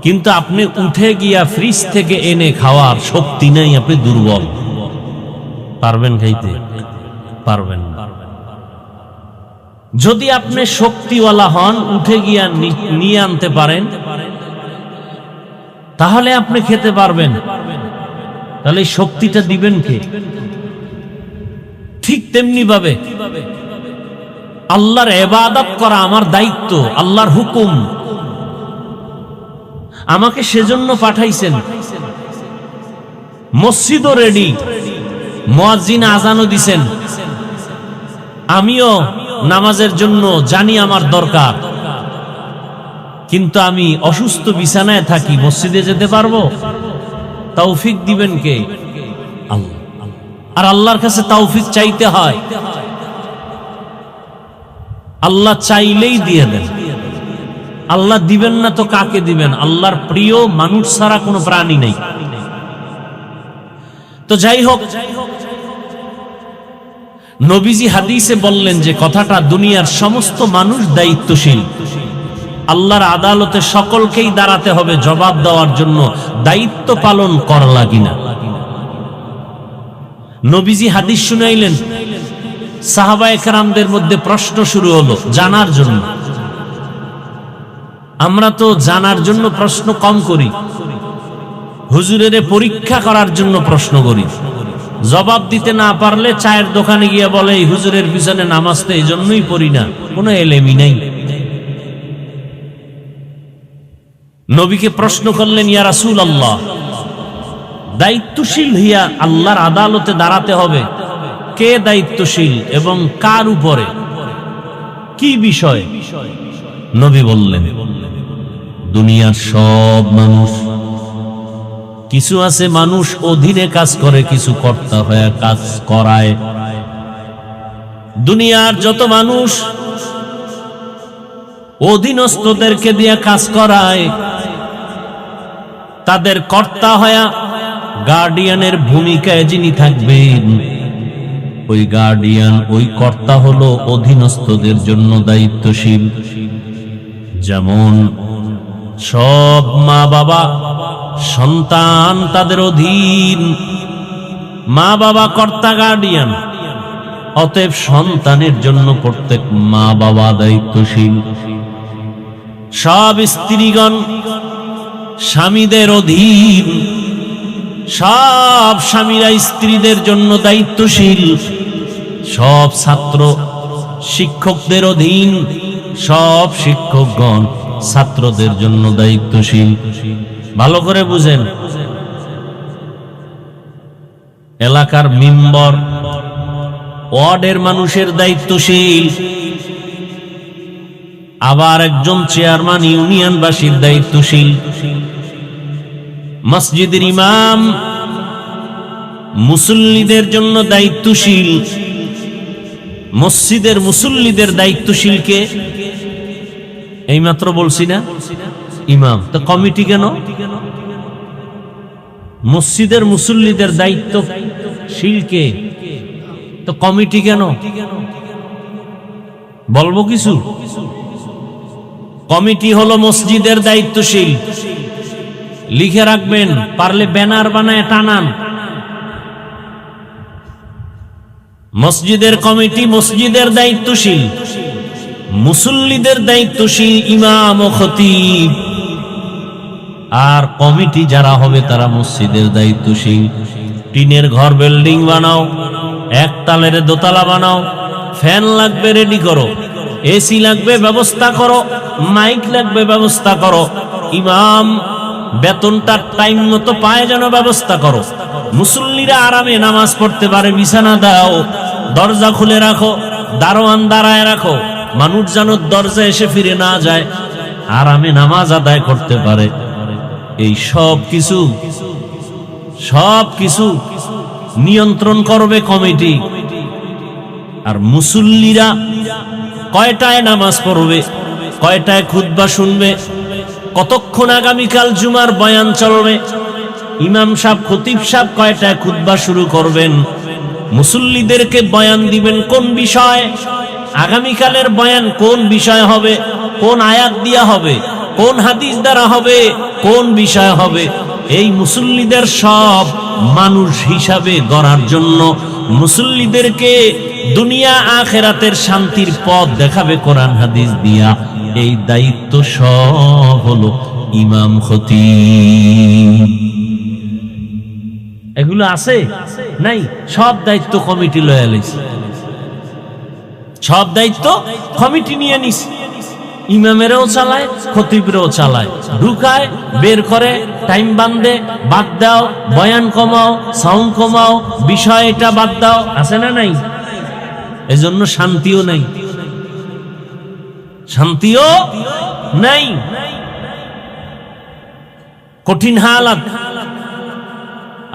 কিন্তু আপনি উঠে গিয়া ফ্রিজ থেকে এনে খাওয়ার শক্তি নেই, আপনি দুর্বল। পারবেন খাইতে? পারবেন না। যদি আপনি শক্তিওয়ালা হন, উঠে গিয়া নিয়ে আনতে পারেন, তাহলে আপনি খেতে পারবেন। তাহলে এই শক্তিটা দিবেন কে? ঠিক তেমনি ভাবে আল্লাহর ইবাদত করা আমার দায়িত্ব, আল্লাহর হুকুম। আমাকে সেজন্য পাঠাইছেন। মসজিদও রেডি, মুয়াজ্জিন আযানও দিছেন, আমিও নামাজের জন্য জানি আমার দরকার, কিন্তু আমি অসুস্থ বিছানায় থাকি, মসজিদে যেতে পারবো? তৌফিক দিবেন কে? আল্লাহ। আর আল্লাহর কাছে তৌফিক চাইতে হয়, আল্লাহ চাইলেই দিয়ে দেন। আল্লাহ দিবেন না তো কাকে দিবেন? আল্লাহর প্রিয় মানুষ ছাড়া কোনো প্রাণী নেই। তো যাই হোক, নবীজি হাদিসে বললেন যে কথাটা, দুনিয়ার সমস্ত মানুষ দায়িত্বশীল, আল্লাহর আদালতে সকলকেই দাঁড়াতে হবে জবাব দেওয়ার জন্য, দায়িত্ব পালন করলা কিনা। নবীজি হাদিস শুনাইলেন, সাহাবায়ে কেরামদের মধ্যে প্রশ্ন শুরু হলো জানার জন্য। আমরা তো জানার জন্য প্রশ্ন কম করি, হুজুরের পরীক্ষা করার জন্য প্রশ্ন করি। জবাব দিতে না পারলে চায়ের দোকানে গিয়ে বলে এই হুজুরের পিছনে নামাজ তো এই জন্যই পড়ি না, কোনো এলেমই নাই। নবীকে প্রশ্ন করলেন, ইয়া রাসূলুল্লাহ, দায়িত্বশীল হইয়া আল্লাহর আদালতে দাঁড়াতে হবে, কে দায়িত্বশীল এবং কার উপরে, কি বিষয়? নবী বললেন, দুনিয়ার সব মানুষ। কিছু আছে মানুষ অধীনে কাজ করে, কিছু কর্তা হয়ে কাজ করায়। দুনিয়ার যত মানুষ অধীনস্থদেরকে দিয়ে কাজ করায়, তাদের কর্তা হয়া গার্ডিয়ানের ভূমিকায় যিনি থাকবেন, ওই গার্ডিয়ান, ওই কর্তা হলো অধীনস্থদের জন্য দায়িত্বশীল। যেমন সব মা বাবা সন্তান তাদের অধীন, মা বাবা কর্তা গার্ডিয়ান, অতএব সন্তানের জন্য প্রত্যেক মা বাবা দায়িত্বশীল। সব স্ত্রীগণ স্বামীদের অধীন, সব স্বামীরা স্ত্রীদের জন্য দায়িত্বশীল। সব ছাত্র শিক্ষকদের অধীন, সব শিক্ষকগণ ছাত্রদের জন্য দায়িত্বশীল। ভালো করে বুঝেন, এলাকার মেম্বার ওয়ার্ডের মানুষের দায়িত্বশীল, আবার একজন চেয়ারম্যান ইউনিয়নবাসীর দায়িত্বশীল। মসজিদের ইমাম মুসল্লিদের জন্য দায়িত্বশীল। মসজিদের মুসল্লিদের দায়িত্বশীল কে? এইমাত্র বলছি না, ইমাম। তো কমিটি কেন? মসজিদের মুসল্লিদের দায়িত্বশীল কে? তো কমিটি কেন? বলবো কিছু? কমিটি হলো মসজিদের দায়িত্বশীল। লিখে রাখবেন, পারলে ব্যানার বানায় টানান। মসজিদের কমিটি মসজিদের দায়িত্বশীল, মুসল্লিদের দায়িত্বশীল ইমাম ও খতিব, আর কমিটি যারা হবে তারা মসজিদের দায়িত্বশীল। টিনের ঘর বিল্ডিং বানাও, একতলার দোতলা বানাও, ফ্যান লাগবে রেডি করো, এসি লাগবে ব্যবস্থা করো, মাইক লাগবে ব্যবস্থা করো, ইমাম বেতনটা টাইম মতো পায় যেন ব্যবস্থা করো, মুসল্লিরা আরামে নামাজ পড়তে পারে বিছানা দাও, দরজা খুলে রাখো, দারোয়ান দাঁড়ায় রাখো, মানুষ যেন দরজা এসে ফিরে না যায়, আরামে নামাজ আদায় করতে পারে। এই সব কিছু নিয়ন্ত্রণ করবে কমিটি। আর মুসল্লিরা কয়টায় নামাজ পড়বে, কয়টায় খুতবা শুনবে, কতক্ষণ আগামীকাল জুমার বয়ান চলবে, ইমাম সাহেব খতিব সাহেব কয়টায় খুতবা শুরু করবেন, মুসল্লিদেরকে বয়ান দিবেন কোন বিষয়, আগামীকালের বয়ান কোন বিষয় হবে, কোন আয়াত দিয়া হবে, কোন হাদিস দ্বারা হবে, কোন বিষয় হবে, এই মুসল্লিদের সব মানুষ হিসাবে গড়ার জন্য, মুসল্লিদেরকে দুনিয়া আখেরাতের শান্তির পথ দেখাবে কোরআন হাদিস দিয়া, এই দায়িত্ব সব হলো ইমাম খতিব। এগুলো আছে নাই? সব দায়িত্ব কমিটি লয়ে লইছে, সব দায়িত্ব কমিটি নিয়ে নিছে। ইমামেরও চালায়, খতিবরেও চালায়, ঢুকায় বের করে, টাইম বান্ধে, বাদ দাও, বয়ান কমাও, সাউন্ড কমাও, বিষয় এটা বাদ দাও, আছে না নাই? এজন্য শান্তিও নাই, শান্তিও নাই, কঠিন হালাত।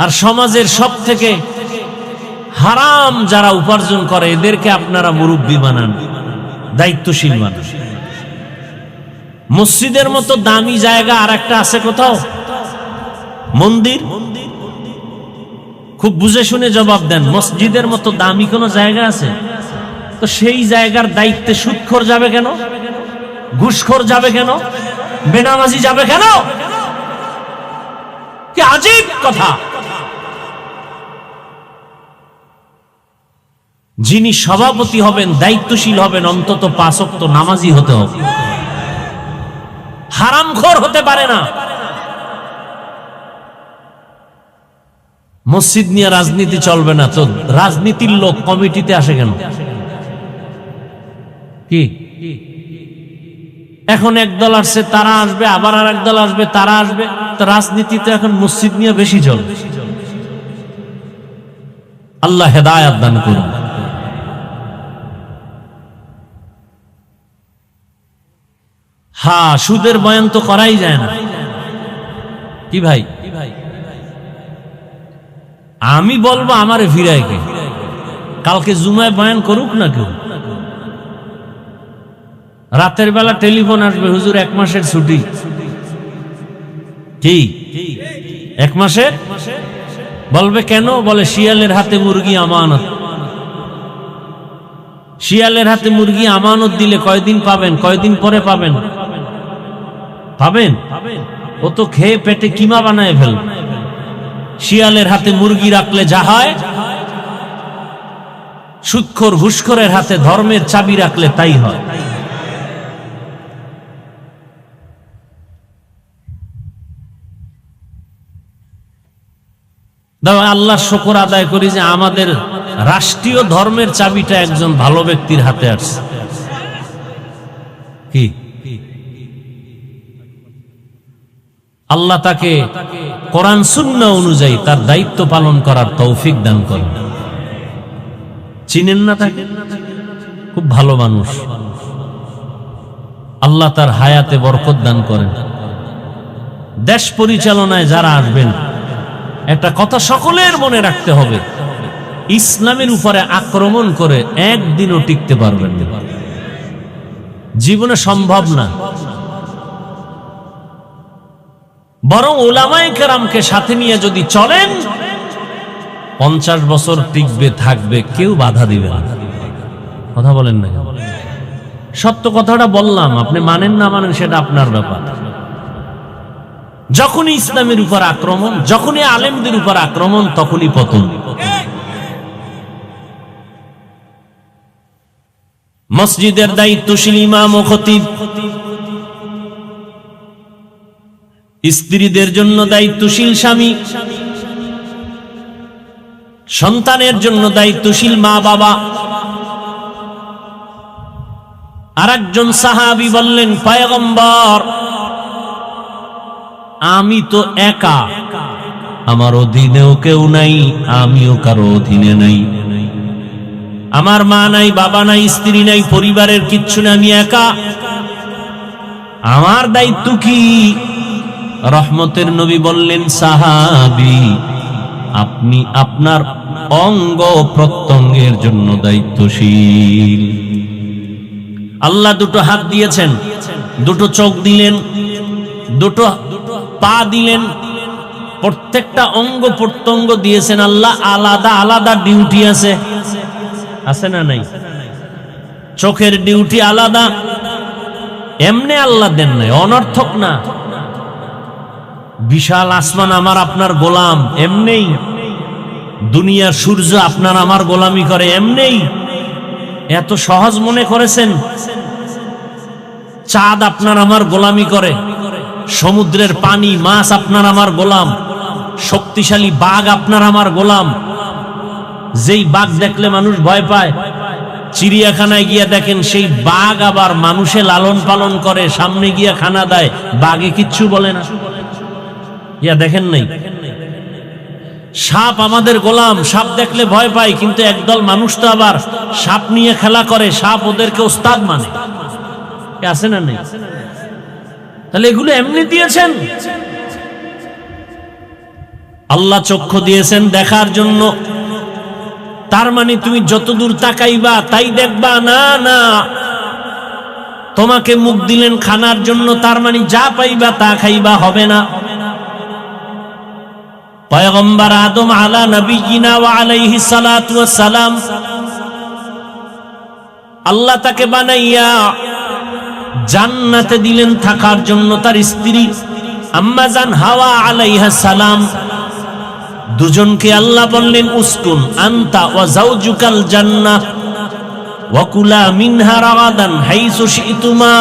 আর সমাজের সব থেকে হারাম যারা উপার্জন করে এদেরকে আপনারা মুরব্বী বানান, দায়িত্বশীল বানান। মসজিদের মতো দামি জায়গা আর একটা আছে কোথাও? মন্দির। খুব বুঝে শুনে জবাব দেন, মসজিদের মতো দামি কোন জায়গা আছে? তো সেই জায়গার দায়িত্বে সুদখোর যাবে কেন? ঘুষখোর যাবে কেন? বেনামাজি যাবে কেন? কি আজীব কথা! যিনি সভাপতি হবেন, দায়িত্বশীল হবেন, অন্তত 5 ওয়াক্ত নামাজি হতে হবে, হারামখোর হতে পারে না। মসজিদ নিয়ে রাজনীতি চলবে না, তো রাজনীতির লোক কমিটিতে আসে কেন? কি এখন একদল আসছে, তারা আসবে, আবার আর একদল আসবে, তারা আসবে, তো রাজনীতিতে এখন মসজিদ নিয়ে বেশি চলবে। আল্লাহ হেদায়েত দান করুন। হ্যাঁ, সুদের বয়ান তো করাই যায় না। কি ভাই, আমি বলবো আমারে ফিরায় কে? কালকে জুমায় বয়ান করুক না কেউ, রাতের বেলা টেলিফোন আসবে, হুজুর 1 মাসের ছুটি। কি 1 মাসের? বলবে কেন? বলে শিয়ালের হাতে মুরগি আমানত। শিয়ালের হাতে মুরগি আমানত দিলে কয়দিন পাবেন? কয়দিন পরে পাবেন? পাবেন? ও তো খেয়ে পেটে কিমা বানায় ফেলবে। শিয়ালের হাতে মুরগি রাখলে যা হয়, সুদখোর ঘুষখোরের হাতে ধর্মের চাবি রাখলে তাই হয়। আল্লাহর শুকর আদায় করি যে আমাদের রাষ্ট্রীয় ধর্মের চাবিটা একজন ভালো ব্যক্তির হাতে আসছে। কি আল্লাহ তাকে কোরআন সুন্নাহ অনুযায়ী তার দায়িত্ব পালন করার তৌফিক দান করেন। চিনেন না তাকে? খুব ভালো মানুষ। আল্লাহ তার হায়াতে বরকত দান করেন। দেশ পরিচালনায় যারা আসবেন, একটা কথা সকলের মনে রাখতে হবে, ইসলামের উপরে আক্রমণ করে একদিনও টিকতে পারবেন না, জীবনে সম্ভব না। বরং উলামায়ে কেরামকে সাথে নিয়ে যদি চলেন, 50 বছর টিকবে, থাকবে, কেউ বাধা দিবে না। কথা বলেন না? সত্য কথাটা বললাম, আপনি মানেন না মানেন সেটা আপনার ব্যাপার। যখনই ইসলামের উপর আক্রমণ, যখনই আলেমদের উপর আক্রমণ, তখনই পতন। মসজিদের দায়িত্বশীল ইমাম ও খতিব, স্ত্রীদের জন্য দায়িত্বশীল স্বামী, সন্তানের জন্য দায়িত্বশীল মা বাবা। আরেকজন সাহাবী বললেন, পয়গম্বর, আমি তো একা, আমার অধীনেও কেউ নাই, আমিও কারো অধীনে নাই। আমার মা নাই, বাবা নাই, স্ত্রী নাই, পরিবারের কিচ্ছু নাই, আমি একা। আমার দায়িত্ব কি? রহমতের নবী বললেন, সাহাবী, আপনি আপনার অঙ্গ প্রত্যঙ্গের জন্য দায়িত্বশীল। আল্লাহ দুটো হাত দিয়েছেন, দুটো চোখ দিলেন, দুটো পা দিলেন, প্রত্যেকটা অঙ্গ প্রত্যঙ্গ দিয়েছেন আল্লাহ। আলাদা আলাদা ডিউটি আছে, আছে না নাই? চোখের ডিউটি আলাদা, এমনি আল্লাহ দেন নাই, অনর্থক না। বিশাল আসমান আমার আপনার গোলাম, এমনি। দুনিয়ার সূর্য আপনার আমার গোলামি করে, এমনি। এত সহজ মনে করেছেন? চাঁদ আপনার আমার গোলামি করে, সমুদ্রের পানি, মাছ আপনার আমার গোলাম, শক্তিশালী বাঘ আপনার আমার গোলাম। যেই বাঘ দেখলে মানুষ ভয় পায়, চিড়িয়াখানায় গিয়া দেখেন সেই বাঘ আবার মানুষে লালন পালন করে, সামনে গিয়া খানা দেয়, বাঘে কিচ্ছু বলে না। ইয়া দেখেন নাই? সাপ আমাদের গোলাম, সাপ দেখলে ভয় পায়, কিন্তু একদল মানুষ তো আবার সাপ নিয়ে খেলা করে, সাপ ওদেরকে ওস্তাদ মানে। আছে না নেই? তাহলে এগুলো এমনি দিয়েছেন? আল্লাহ চক্ষু দিয়েছেন দেখার জন্য, তার মানে তুমি যতদূর তাকাইবা তাই দেখবা না? না, তোমাকে মুখ দিলেন খানার জন্য, তার মানে যা পাইবা তা খাইবা, হবে না। পয়গম্বর আদম আলা নবিয়িনা ওয়া আলাইহিস সালাতু ওয়াস সালাম, আল্লাহ তাকে বানাইয়া জান্নাতে দিলেন থাকার জন্য তার স্ত্রী আম্মা জান হাওয়া আলাইহা সালাম। দুজনকে আল্লাহ বললেন উসকুন আনতা ওয়া যাওজুকাল জান্নাহ ওয়া কুলা মিনহা রাগাদান হাইসু শি'তুমা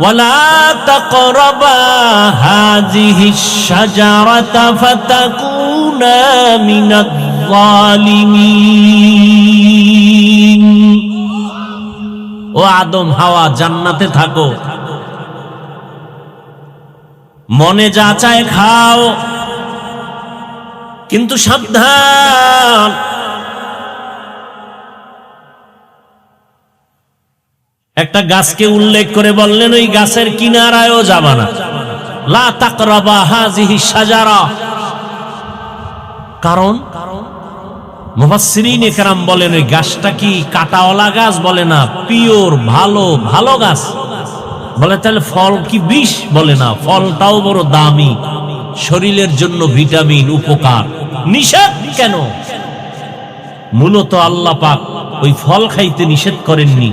ওয়া লা তাকরাবা হাযিহিশ শাজারাতা ফাতাকুনা মিনাজ জালিমিন। ও আদম হাওয়া, জান্নাতে থাকো, মনে যা চায় খাও, কিন্তু সাবধান, একটা গাছকে উল্লেখ করে বললেন ওই গাছের কিনারায়ও যাবা না, লা তাকরাবা হাযিহি শাজারা। কারণ মুফাসসিরিন ইকরাম বলেন ওই গাছটা কি কাটাওয়ালা গাছ? বলে না, পিওর ভালো গাছ। বলে তাহলে ফল কি বিষ? বলে না, ফলটাও বড় দামি, শরীরের জন্য ভিটামিন, উপকার। নিষেধ কেন? মূলত আল্লাহ পাক ওই ফল খাইতে নিষেধ করেননি,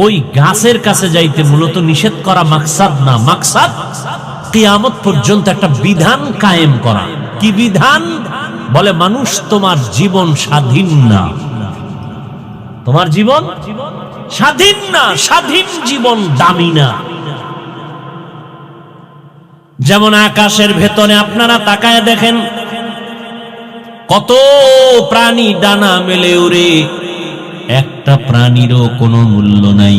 ওই গাছের কাছে যাইতে মূলত নিষেধ করা মাকসাদ না। মাকসাদ কিয়ামত পর্যন্ত একটা বিধান কায়েম করা। কি বিধান? বলে মানুষ তোমার জীবন স্বাধীন না, তোমার জীবন স্বাধীন না, স্বাধীন জীবন দামি না। যেমন আকাশের ভেতরে আপনারা তাকায় দেখেন কত প্রাণী ডানা মেলে উড়ে, একটা প্রাণীরও কোনো মূল্য নাই,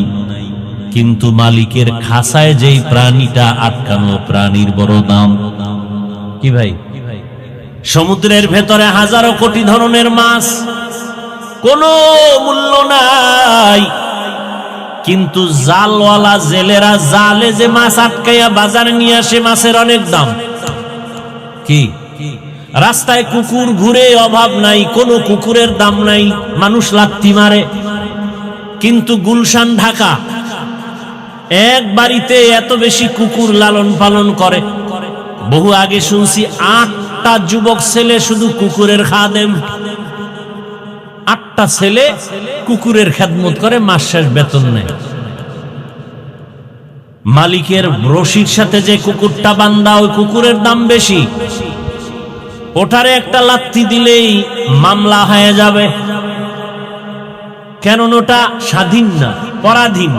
কিন্তু মালিকের খাসায় যেই প্রাণীটা আটকানো, প্রাণীর বড় দাম। কি ভাই? সমুদ্রের ভেতরে হাজারো কোটি ধরনের মাছ, কোনো মূল্য নাই, কিন্তু জালওয়ালা জেলেরা জালে যে মাছ আটকাইয়া বাজারে নিয়ে আসে, মাছের অনেক দাম। কি? রাস্তায় কুকুর ঘুরে, অভাব নাই, কোনো কুকুরের দাম নাই, মানুষ লাত্তি মারে, কিন্তু গুলশান ঢাকা এক বাড়িতে এত বেশি কুকুর লালন পালন করে। বহু আগে শুনছি 8টা যুবক ছেলে শুধু কুকুরের খাদেম, 8টা ছেলে কুকুরের খেদমত করে, মাস শেষ বেতন নেয়। মালিকের রশির সাথে যে কুকুরটা বান্ধা, ওই কুকুরের দাম বেশি, ওটারে একটা লাত্তি দিলেই মামলা হয়ে যাবে। কেন? ওটা স্বাধীন না, পরাধীন।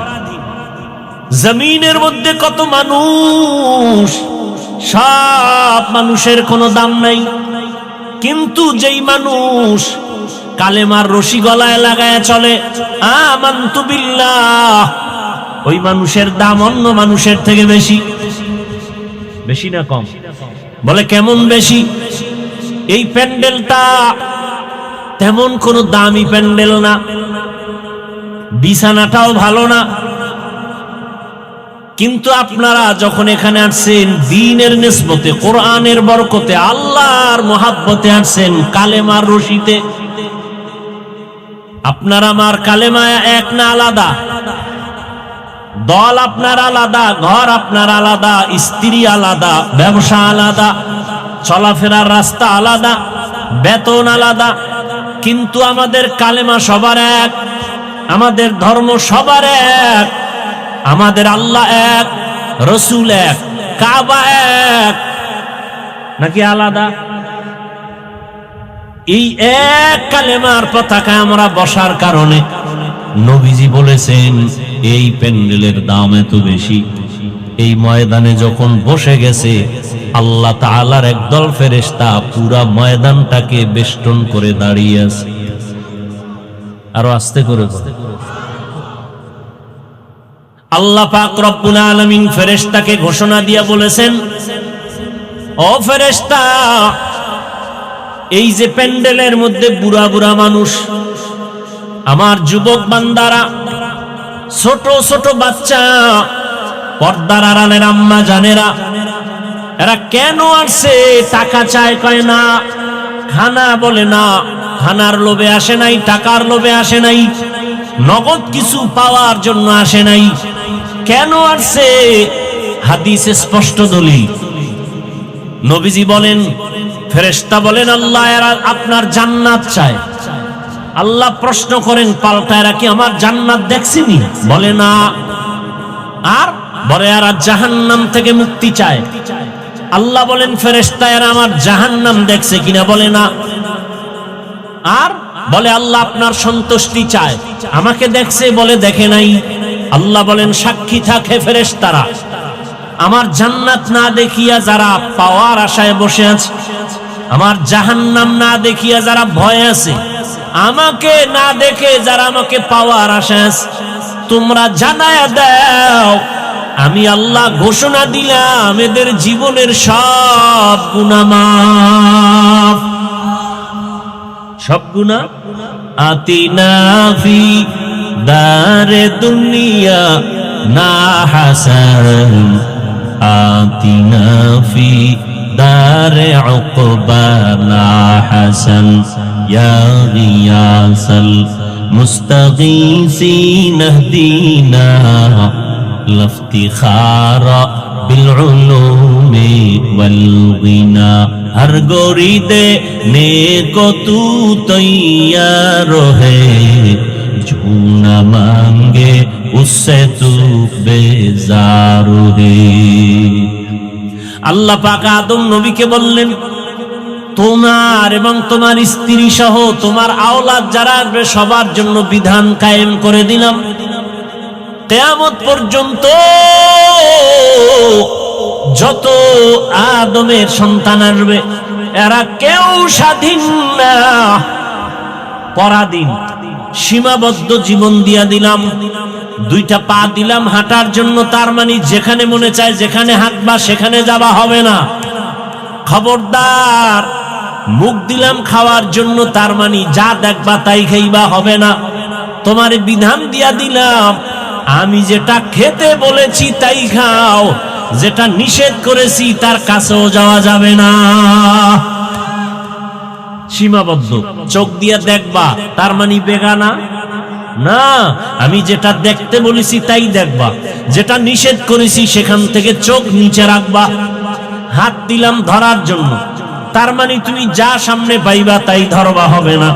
জমিনের মধ্যে কত মানুষ, সব মানুষের কোনো দাম নাই, কিন্তু যেই মানুষ কালেমার রশি গলায় লাগায় চলে, আমানতু বিল্লাহ, ওই মানুষের দাম অন্য মানুষের থেকে বেশি। বেশি না কম? বলে কেমন বেশি? এই প্যান্ডেলটা তেমন কোনো দামি প্যান্ডেল না, বিছানাটাও ভালো না, কিন্তু আপনারা যখন এখানে আসছেন দ্বীনের নিসবতে, কোরআনের বরকতে, আল্লাহর মহাব্বতে আসছেন, কালেমার রশিতে। আপনার আমার কালেমা এক না আলাদা? দল আপনার আলাদা, ঘর আপনার আলাদা, স্ত্রী আলাদা, ব্যবসা আলাদা, চলাফেরার রাস্তা আলাদা, বেতন আলাদা, কিন্তু আমাদের কালেমা সবার এক, আমাদের ধর্ম সবার এক, আমাদের আল্লাহ এক, রসুল এক, কাবা এক, নাকি আলাদা? এই এক কালেমার পতাকায় আমরা বসার কারণে নবীজি বলেছেন এই প্যান্ডেলের দাম এত বেশি। এই ময়দানে যখন বসে গেছে, আল্লাহ তাআলার একদল ফেরেশতা পুরা ময়দানটাকে বেষ্টন করে দাঁড়িয়ে আছে। আরো আস্তে করে আল্লাহ পাক রব্বুল আলামিন ফেরেশতাকে ঘোষণা দিয়ে বলেছেন, ও ফেরেশতা, এই যে প্যান্ডেলের মধ্যে বুড়া বুড়া মানুষ, আমার যুবক বান্দারা, ছোট ছোট বাচ্চা, পর্দার আড়ালের আম্মা জানেরা, এরা কেন আসছে? টাকা চায়, কয় না, খানা বলে না, খানার লোভে আসে নাই, টাকার লোভে আসে নাই, নগদ কিছু পাওয়ার জন্য আসে নাই। কেন আসছে? হাদিসে স্পষ্ট দলিল। নবীজি বলেন, ফেরেশতা বলেন, আল্লাহ এরা আপনার জান্নাত চায়। আল্লাহ প্রশ্ন করেন পাল্টা, এরা কি আমার জান্নাত দেখছেনি? বলে না। আর বলে আর জাহান্নাম থেকে মুক্তি চায়। আল্লাহ বলেন ফেরেশতারা আমার জাহান্নাম দেখছে কিনা, বলে না। আর বলে আল্লাহ আপনার সন্তুষ্টি চায়, আমাকে দেখছে, বলে দেখে নাই। আল্লাহ বলেন সাক্ষী থাকে ফেরেশতারা, আমার জান্নাত না দেখিয়া যারা পাওয়ার আশায় বসে আছে, আমার জাহান্নাম না দেখিয়া যারা ভয় আছে, আমাকে না দেখে যারা আমাকে পাওয়ার আশায় আছে, তোমরা জানায়া দাও আমি আল্লাহ ঘোষণা দিলাম এদের জীবনের সব গুনাহ মাফ, সব গুনাহ। আতিনা ফি দারে দুনিয়া না হাসান, আতিনা ফি দারে উকবা না হাসান, ইয়া গিয়াসাল মুস্তাগীসিন ইহদিনা লফতিখারা বিল উলুমি ওয়াল গিনা। हर गोरी दे नेको तू तैयार है, जो न मांगे उससे तू बेजार है। আল্লাহ পাক আদম নবীকে বললেন তোমার এবং তোমার স্ত্রী সহ তোমার আওলাদ যারা আসবে সবার জন্য বিধান কায়েম করে দিলাম, কিয়ামত পর্যন্ত যত আদমের সন্তান আসবে এরা কেউ স্বাধীন না, পরাধীন, সীমাবদ্ধ জীবন দিয়া দিলাম। দুইটা পা দিলাম হাঁটার জন্য, তার মানে যেখানে মনে চায় যেখানে হাঁটবা সেখানে যাওয়া হবে না। খবরদার মুখ দিলাম খাওয়ার জন্য, তার মানে যা দেখবা তাই খাইবা, হবে না। তোমার বিধান দিয়া দিলাম আমি যেটা খেতে বলেছি তাই খাও, যেটা নিষেধ করেছি তার কাছেও যাওয়া যাবে না। সীমাবদ্ধ, চোখ দিয়া দেখবা তার মানে বেগানা না, আমি যেটা দেখতে বলেছি তাই দেখবা, যেটা নিষেধ করেছি সেখান থেকে চোখ নিচে রাখবা। হাত দিলাম ধরার জন্য, তার মানে তুমি যা সামনে পাইবা তাই ধরবা, হবে না।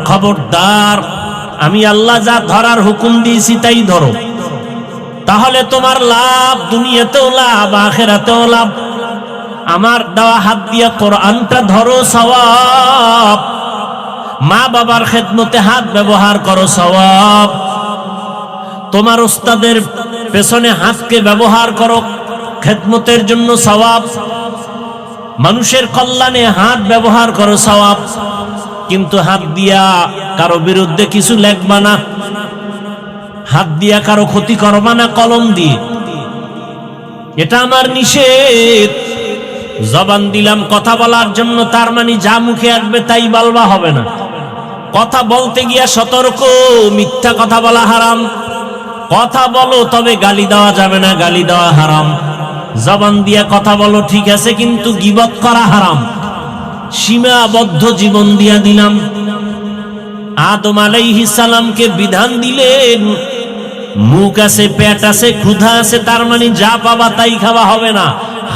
খবরদার আমি আল্লাহ যা ধরার হুকুম দিয়েছি তাই ধরো, তাহলে তোমার লাভ দুনিয়াতেও লাভ আখিরাতেও লাভ। আমার দেওয়া হাত দিয়া কোরআনটা ধরো, সওয়াব। মা বাবার খেদমতে হাত ব্যবহার করো, সওয়াব। তোমার ওস্তাদের পেছনে হাতকে ব্যবহার করো খেদমতের জন্য, সওয়াব। মানুষের কল্যাণে হাত ব্যবহার করো, সওয়াব। কিন্তু হাত দিয়া কারো বিরুদ্ধে কিছু লেখবা না, হাত দিয়া কারো ক্ষতি করবা না কলম দিয়ে, এটা আমার নিষেধ। জবান দিলাম কথা বলার জন্য, তার মানে যা মুখে আসবে তাই বলবা, হবে না। কথা বলতে গিয়া সতর্ক, মিথ্যা কথা বলা হারাম। কথা বলো তবে গালি দেওয়া যাবে না, গালি দেওয়া হারাম। জবান দিয়া কথা বলো ঠিক আছে, কিন্তু গীবত করা হারাম। সীমাবদ্ধ জীবন দিয়া দিলাম। আদম আলাইহিস সালামকে বিধান দিলেন মুখ আছে, পেট আছে, ক্ষুধা আছে, তার মানে যা পাবা তাই খাওয়া, হবে না।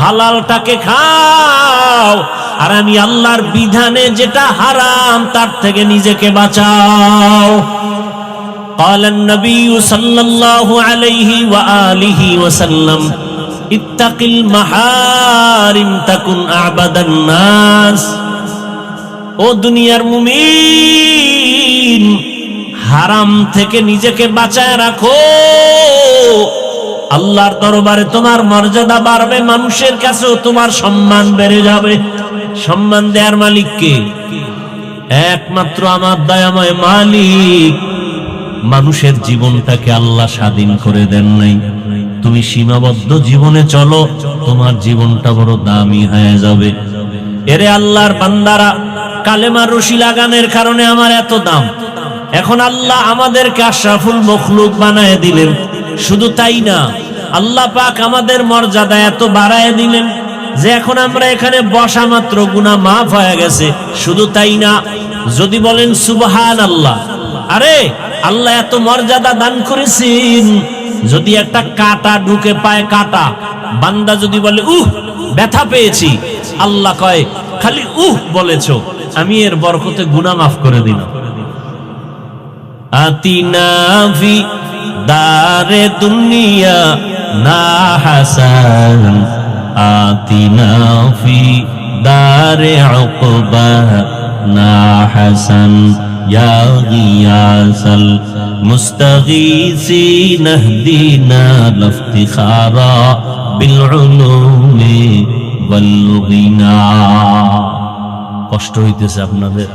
হালালটাকে খাও, আর আমি আল্লাহর বিধানে যেটা হারাম তার থেকে নিজেকে বাঁচাও। قال النبي صلى الله عليه وآله وسلم اتق المحارم تكن أعبد الناس। ও দুনিয়ার মুমিন, হারাম থেকে নিজেকে বাঁচায় রাখো, আল্লাহর দরবারে তোমার মর্যাদা বাড়বে, মানুষের কাছেও তোমার সম্মান বেড়ে যাবে। সম্মান দেওয়ার মালিক কে? একমাত্র আমার দয়াময় মালিক। মানুষের জীবনটাকে আল্লাহ স্বাধীন করে দেন নাই। তুমি সীমাবদ্ধ জীবনে চলো, তোমার জীবনটা বড় দামি হয়ে যাবে। এরে আল্লাহর বান্দারা, কালেমার রশি লাগানোর কারণে আমার এত দাম। এখন আল্লাহ আমাদেরকে আশরাফুল মখলুক বানায় দিলেন। শুধু তাই না, আল্লাহ পাক আমাদের মর্যাদা এত বাড়ায় দিলেন যে এখন আমরা এখানে বসা মাত্র গুনাহ মাফ হয়ে গেছে। শুধু তাই না, যদি বলেন সুবহানাল্লাহ, আরে আল্লাহ এত মর্যাদা দান করেছেন, যদি একটা কাঁটা ঢুকে পায়, কাঁটা, বান্দা যদি বলে উহ ব্যথা পেয়েছি, আল্লাহ কয় খালি উহ বলেছো, আমি এর বরকতে গুনাহ মাফ করে দিলাম। আতিনা ফি দারে দুনিয়া না হাসান আতিনা ফি দারে উকবা না হাসান ইয়া গিয়াসাল মুস্তাগীসিন ইহদিনা লিফতিখারা বিল উলুমি ওয়াল গিনা। কষ্ট হইতেছে আপনাদের?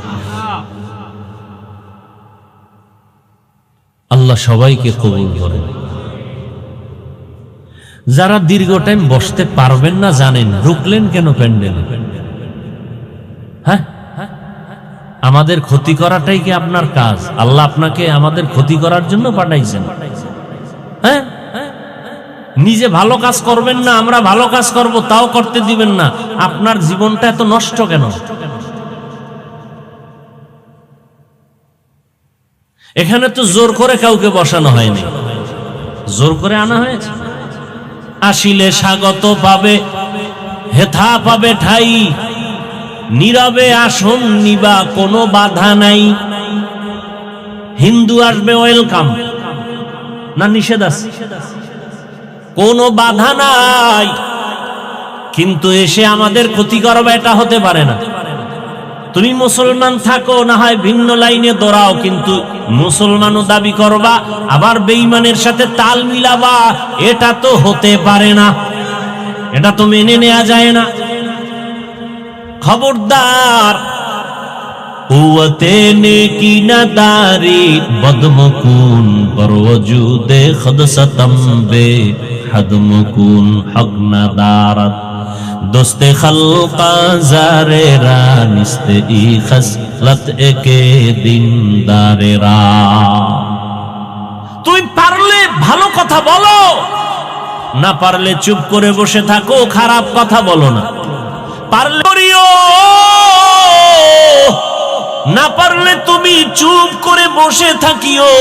আল্লাহ সবাইকে কবুল করেন। যারা দীর্ঘ টাইম বসতে পারবেন না জানেন, রুকলেন কেন প্যান্ডেলে? হ্যাঁ, আমাদের ক্ষতি করাটাই কি আপনার কাজ? আল্লাহ আপনাকে আমাদের ক্ষতি করার জন্য পাঠাইছেন? হ্যাঁ, নিজে ভালো কাজ করবেন না, আমরা ভালো কাজ করব তাও করতে দিবেন না। আপনার জীবনটা এত নষ্ট কেন? এখানে তো জোর করে কাউকে বসানো হয়নি, জোর করে আনা হয়েছে। আসিলে স্বাগত পাবে, হেথা পাবে ঠাই, নীরবে আসন নিবা কোনো বাধা নাই। হিন্দু আসবে ওয়েলকাম, না নিষেধ আছে? কোনো বাধা নাই, কিন্তু এসে আমাদের ক্ষতি করবে এটা হতে পারে না। তুমি মুসলমান থাকো, না হয় ভিন্ন লাইনে দৌড়াও, কিন্তু মুসলমানও দাবি করবা আবার বেঈমানের সাথে তাল মিলাবা, এটা তো হতে পারে না, এটা তো মেনে নেওয়া যায় না। খবরদার, কুওয়াতে নেকি না দারি বদমকুন বরওজুদে খদসতম বে হদমকুন হক না দারাত দোস্তে খলকা জারেরা নিস্তে ই খসলত একে দিনদারেরা। তুই পারলে ভালো কথা বলো, না পারলে চুপ করে বসে থাকো, খারাপ কথা বলো না। পারলে করিও, না পারলে তুমি চুপ করে বসে থাকিও,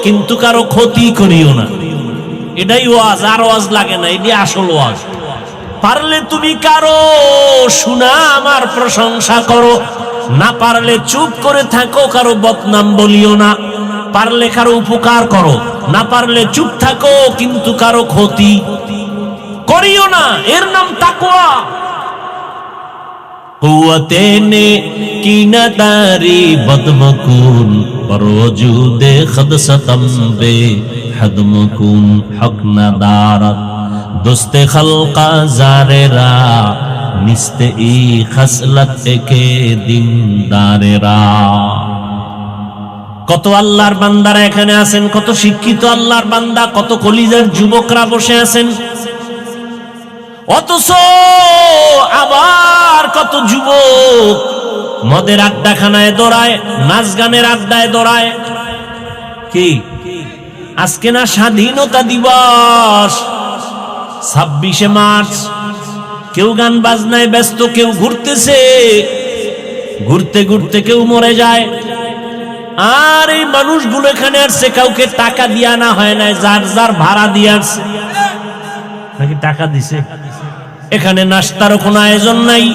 কিন্তু কারো ক্ষতি করিও না। এটাই ওয়াজ, আর ওয়াজ লাগে না, এটি আসল ওয়াজ। পারলে তুমি কারো শোনা আমার প্রশংসা করো, না পারলে চুপ করে থাকো, কারো বদনাম বলিও না। পারলে কারো উপকার করো, না পারলে চুপ থাকো, কিন্তু কারো ক্ষতি করিও না। এর নাম তাকওয়া। কুওয়াতে নে কি না দারি বদমকুন বরওজুদে খদসতম বে হদমকুন হক না দারাত দোস্তে খলকা জারেরা নিস্তে ই খসলত একে দিনদারেরা। কত আল্লাহর বান্দারা এখানে আছেন, কত শিক্ষিত আল্লাহর বান্দা, কত কলিজার যুবকরা বসে আছেন, অথচ আবার কত যুবক মদের আড্ডাখানায় দৌড়ায়, নাচ গানের আড্ডায় দৌড়ায়। কি আজকে না স্বাধীনতা দিবস, 26শে মার্চ? কেউ গান বাজনায় ব্যস্ত, কেউ ঘুরতেছে, ঘুরতে ঘুরতে কেউ মরে যায়। আর এই মানুষগুলো এখানে আসছে, কাউকে টাকা দিয়ে আনা হয় না, যার যার ভাড়া দিয়ে আসছে। নাকি টাকা দিছে? এখানে নাস্তারও কোনো আয়োজন নাই,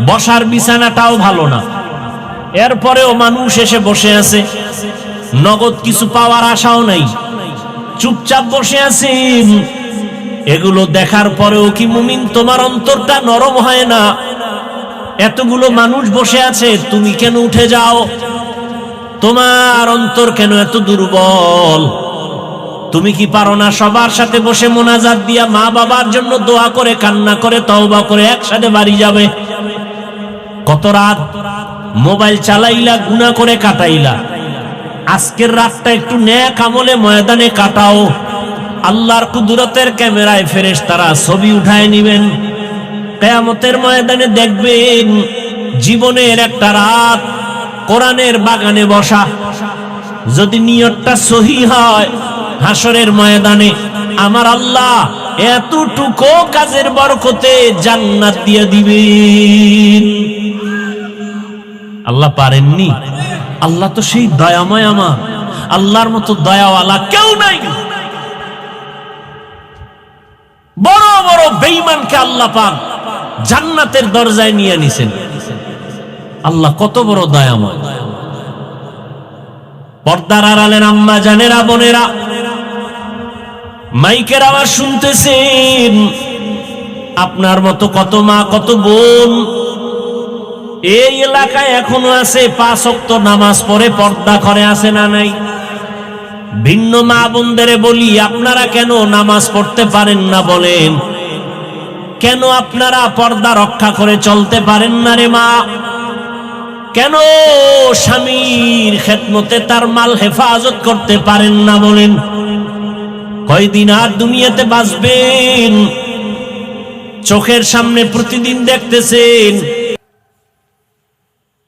বসার বিছানাটাও ভালো না, এরপরেও মানুষ এসে বসে আছে, নগদ কিছু পাওয়ার আশাও নাই, চুপচাপ বসে আছেন। এগুলো দেখার পরেও কি মুমিন তোমার অন্তরটা নরম হয় না? এতগুলো মানুষ বসে আছে, তুমি কেন উঠে যাও? তোমার অন্তর কেন এত দুর্বল? তুমি কি পারো না সবার সাথে বসে মোনাজাত দিয়া মা বাবার জন্য দোয়া করে, কান্না করে, তওবা করে একসাথে বাড়ি যাবে? কত রাত মোবাইল চালাইলা, গুনাহ করে কাটাইলা। আজকের রাতটা একটু নেক আমলে ময়দানে কাটাও। আল্লাহর কুদরতের ক্যামেরায় ফেরেশতারা ছবি উঠায় নিবেন। কিয়ামতের ময়দানে দেখবেন জীবনের একটা রাত কোরআনের বাগানে বসা। যদি নিয়তটা সহি হয়, হাসরের ময়দানে আমার আল্লাহ এতটুকু কাজের বরকতে জান্নাত দিয়ে দিবেন। আল্লাহ পারেননি? আল্লাহ তো সেই দয়াময়, আমার আল্লাহর মতো দয়াওয়ালা কেউ নাই। বড় বড় বেঈমানকে আল্লাহ পাক জান্নাতের দরজায় নিয়ে নিছেন। আল্লাহ কত বড় দয়াময়। পর্দার আড়ালের আম্মা জানেরা, বোনেরা, মাইকের আওয়াজ শুনতেছেন, আপনার মতো কত মা কত বোন এই এলাকায় এখনো আছে, 5 ওয়াক্ত নামাজ পড়ে পর্দা করে, আছে না নাই? ভিন্ন মা বোনদের বলি, আপনারা কেন নামাজ পড়তে পারেন না বলেন? কেন আপনারা পর্দা রক্ষা করে চলতে পারেন না রে মা? কেন স্বামীর খেদমতে তার মাল হেফাজত করতে পারেন না বলেন? কয়দিন আর দুনিয়াতে বাঁচবেন? চোখের সামনে প্রতিদিন দেখতেছেন।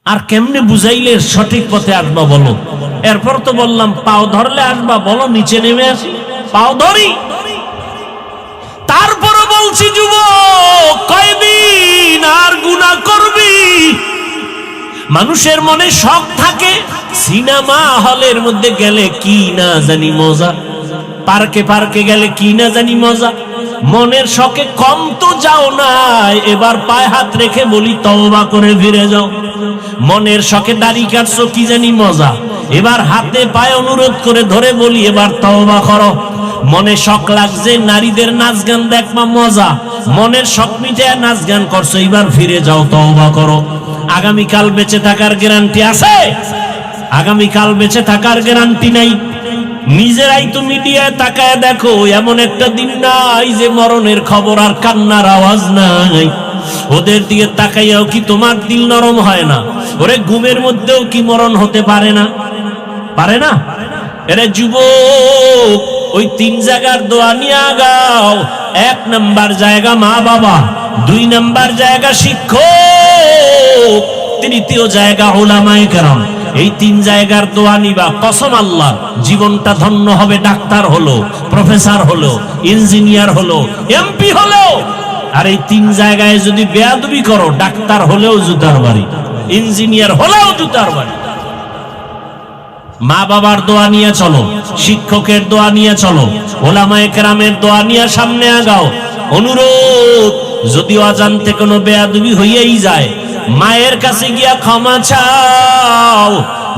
আর কেমনে বুঝাইলে সঠিক পথে আসবা বলো? এরপর তো বললাম পাও ধরলে আসবা, বলো নিচে নেমে আসি, পাও ধরি। তারপরও বলছি যুবক, কয়দিন আর গুনাহ করবি? মানুষের মনে শখ থাকে, সিনেমা হলের মধ্যে গেলে কি না জানি মজা, পার্কে পার্কে গেলে কি না জানি মজা। মনের শখে কম তো যাও না, এবার পায়ে হাত রেখে বলি তওবা করে ফিরে যাও। মনের শখে দাড়ি কাটছো, কি জানি মজা, এবার হাতে পায়ে অনুরোধ করে ধরে বলি এবার তওবা করো। মনে শখ লাগছে নারীদের নাচ গান দেখবা, মজা, মনের শখ মিটে নাচ গান করছো, এবার ফিরে যাও, তওবা করো। আগামীকাল বেঁচে থাকার গ্যারান্টি আছে? আগামীকাল বেঁচে থাকার গ্যারান্টি নাই। নিজেরাই তো মিডিয়ায় তাকায় দেখো, এমন একটা দিন নাই যে মরণের খবর আর কান্নার আওয়াজ নাই। ওদের দিকে তাকাইয়াও কি তোমার দিল নরম হয় না? ওরে ঘুমের মধ্যেও কি মরণ হতে পারে না? পারে না? এরে যুবক, ওই 3 জায়গার দোয়া নিয়ে আগাও। 1 নাম্বার জায়গা মা বাবা, 2 নাম্বার জায়গা শিক্ষক, 3য় জায়গা উলামায়ে কেরাম। এই 3 জায়গার দোয়া নিবা, কসম আল্লাহ জীবনটা ধন্য হবে। ডাক্তার হলো, প্রফেসর হলো, ইঞ্জিনিয়ার হলো, এমপি হলো। আর এই 3 জায়গায় যদি বেয়াদবি করো, ডাক্তার হলেও জুতার বাড়ি, ইঞ্জিনিয়ার হলেও জুতার বাড়ি। মা বাবার দোয়া নিয়ে চলো, শিক্ষকের দোয়া নিয়ে চলো, ওলামায়ে কেরামের দোয়া নিয়ে সামনে আগাও। অনুরোধ, যদি অজান্তে কোনো বেয়াদবি হইয়াই যায়, মায়ের কাছে গিয়া ক্ষমা চাও,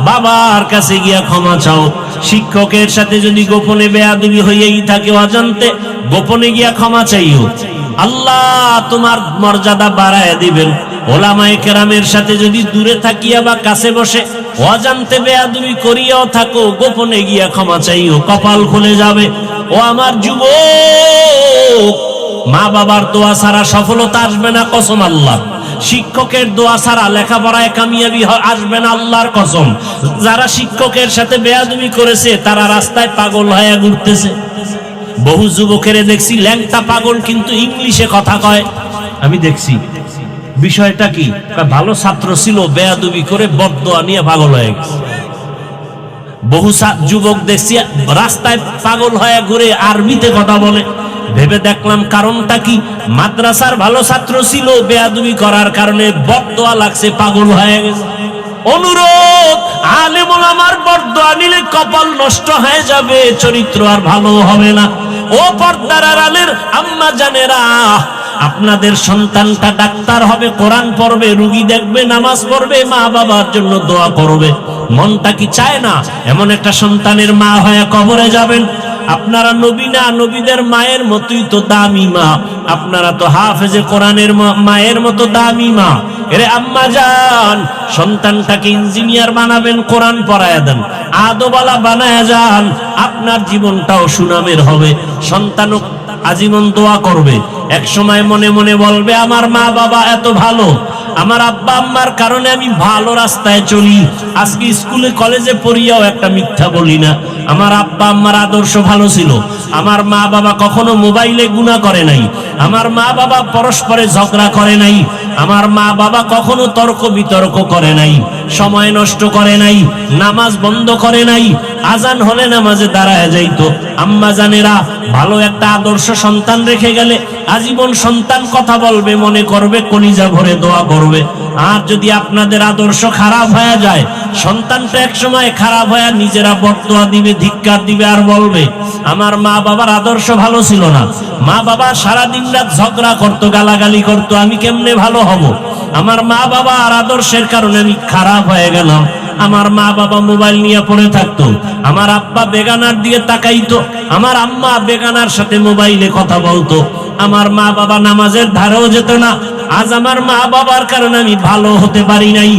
বাবার কাছে গিয়া ক্ষমা চাও। শিক্ষকের সাথে যদি গোপনে বেয়াদবি হইয়াই থাকে, অজান্তে গোপনে গিয়া ক্ষমা চাইও, আল্লাহ তোমার মর্যাদা বাড়ায় দিবেন। ওলামায়ে কেরামের সাথে যদি দূরে থাকিয়া বা কাছে বসে অজান্তে বেয়াদবি করিয়াও থাকো, গোপনে গিয়া ক্ষমা চাইও, কপাল খুলে যাবে। ও আমার যুবক, মা বাবার দোয়া ছাড়া সফলতা আসবে না, কসম আল্লাহ। শিক্ষকের দোয়া ছাড়া লেখাপড়ায় কামিয়াবি আসবে না, আল্লাহর কসম। যারা শিক্ষকের সাথে বেয়াদবি করেছে তারা রাস্তায় পাগল হয়ে ঘুরতেছে। বহু যুবকের দেখছি ল্যাংটা পাগল, কিন্তু ইংলিশে কথা কয়। আমি দেখছি বিষয়টা কি, ভালো ছাত্র ছিল, বেয়াদবি করে বদদোয়া নিয়ে পাগল হয়ে গেছে। বহু যুবক দেখছি রাস্তায় পাগল হয়ে ঘুরে, আরবিতে কথা বলে। ভেবে দেখলাম কারণটা কি? মাদ্রাসার ভালো ছাত্র ছিল, বেয়াদবি করার কারণে বদদোয়া লাগছে, পাগল হয়ে গেছে। অনুরোধ, আলেম ওলামার বদদোয়া নিলে কপাল নষ্ট হয়ে যাবে, চরিত্র আর ভালো হবে না। ও পর্দার আড়ালের আম্মা জানেরা, আপনাদের সন্তানটা ডাক্তার হবে, কোরআন পড়বে, রোগী দেখবে, নামাজ পড়বে, মা বাবার জন্য দোয়া করবে। মনটা কি চায় না এমন একটা সন্তানের মা হয়ে কবরে যাবেন? আপনারা নবী না, নবীদের মায়ের মতোই তো দামি মা। আপনারা তো হাফেজে কোরআনের মায়ের মতো দামি মা। এরে আম্মা জান, সন্তানটাকে ইঞ্জিনিয়ার বানাবেন, কোরআন পড়ায়া দেন, আদবালা বানায়া যান, আপনার জীবনটাও সুনামের হবে। সন্তানও আজীবন দোয়া করবে, এক সময় মনে মনে বলবে আমার মা বাবা এত ভালো, আমার আব্বা আম্মার কারণে আমি ভালো রাস্তায় চলি। আজকে স্কুলে কলেজে পড়িয়াও একটা মিথ্যা বলি না। আমার আব্বা আম্মার আদর্শ ভালো ছিল, আমার মা বাবা কখনো মোবাইলে গুনাহ করে নাই, আমার মা বাবা পরস্পরে ঝগড়া করে নাই, আমার মা বাবা কখনো তর্ক বিতর্ক করে নাই, সময় নষ্ট করে নাই, নামাজ বন্ধ করে নাই, আজান হলে নামাজে দাঁড়ায় যাইতো। আম্মা জানেরা, ভালো একটা আদর্শ সন্তান রেখে গেলে আজীবন সন্তান কথা বলবে, মনে করবে, কলিজা ভরে দোয়া করবে। আর যদি আপনাদের আদর্শ খারাপ হয়ে যায়, সন্তানটা এক সময় খারাপ হয়ে নিজেরা বদদোয়া দিবে, ধিক্কার দিবে, আর বলবে আমার মা বাবার আদর্শ ভালো ছিল না, মা বাবা সারা দিন রাত ঝগড়া করতো, গালাগালি করতো, আমি কেমনে ভালো হব? আমার মা বাবার আদর্শের কারণে আমি খারাপ হয়ে গেলাম। আমার মা বাবা মোবাইল নিয়ে পড়ে থাকতো, আমার আব্বা বেগানার দিকে তাকাইতো, আমার আম্মা বেগানার সাথে মোবাইলে কথা বলতো, আমার মা বাবা নামাজের ধারেও যেত না। আজ আমার মা বাবার কারণে আমি ভালো হতে পারি নাই।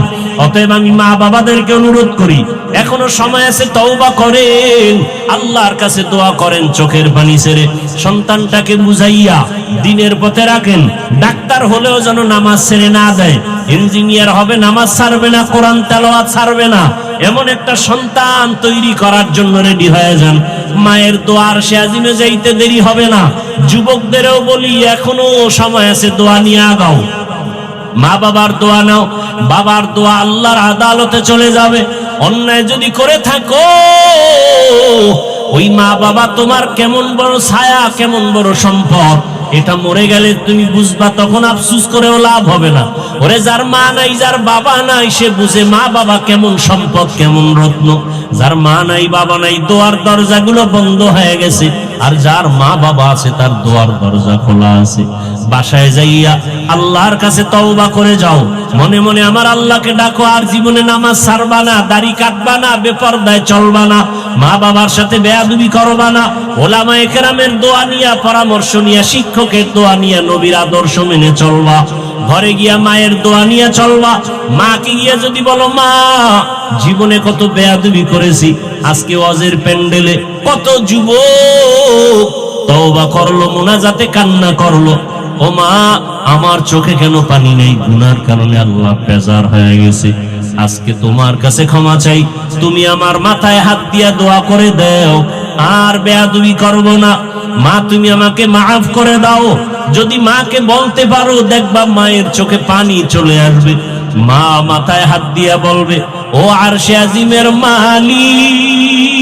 অতএব আমি মা বাবাদেরকে অনুরোধ করি, এখনো সময় আছে, তওবা করেন, আল্লাহর কাছে দোয়া করেন, চোখের পানি ছেড়ে সন্তানটাকে বুঝাইয়া দিনের পথে রাখেন। ডাক্তার হলেও যেন নামাজ ছেড়ে না দেয়, ইঞ্জিনিয়ার হবে নামাজ ছাড়বে না, কোরআন তেলাওয়াত ছাড়বে না, এমন একটা সন্তান তৈরি করার জন্য রেডি হয়ে যান। মায়ের দোয়ার সে আজিমে যাইতে দেরি হবে না। যুবকদেরও বলি, এখনো সময় আছে, দোয়া নিয়ে আগাও, মা বাবার দোয়া নাও। বাবার দোয়া আল্লাহর আদালতে চলে যাবে। অন্যায় যদি করে থাকো, ওই মা বাবা তোমার কেমন বড় ছায়া, কেমন বড় সম্পদ, এটা মরে গেলে তুমি বুঝবা, তখন আফসুস করেও লাভ হবে না। ওরে যার মা নাই, যার বাবা নাই, সে বুঝে মা বাবা কেমন সম্পদ, কেমন রত্ন। যার মা নাই, বাবা নাই, দোয়ার দরজাগুলো বন্ধ হয়ে গেছে। আর যার মা বাবা আছে, তার দোয়ার দরজা খোলা আছে। বাসায় যাইয়া আল্লাহর কাছে তওবা করে যাও, মনে মনে আমার আল্লাহকে ডাকো। আর জীবনে নামাজ ছাড়বা না, দাড়ি কাটবা না, বেপরদায় চলবা না, মা বাবার সাথে বেয়াদবি করবা না, ওলামায়ে কেরামের দোয়া নিয়া, পরামর্শ নিয়া, শিক্ষকের দোয়া নিয়া, নবীর আদর্শ মেনে চলবা। ঘরে গিয়া মায়ের দোয়া নিয়ে চলবা। মাকে গিয়া যদি বলো, মা জীবনে কত বেয়াদবি করেছি, আজকে ওয়াজের প্যান্ডেলে কত যুবক তওবা করলো, মুনাজাতে কান্না করলো, ও মা আমার চোখে কেন পানি নেই, গুনার কারণে আল্লাহ বেজার হয়ে গেছে, আজকে তোমার কাছে ক্ষমা চাই, তুমি আমার মাথায় হাত দিয়া দোয়া করে দাও, আর বেয়াদবি করব না, মা তুমি আমাকে মাফ করে দাও। যদি মাকে বলতে পারো, দেখবা মায়ের চোখে পানি চলে আসবে। মা মাথায় হাত দিয়া বলবে, ও আরশে আজিমের মালিক,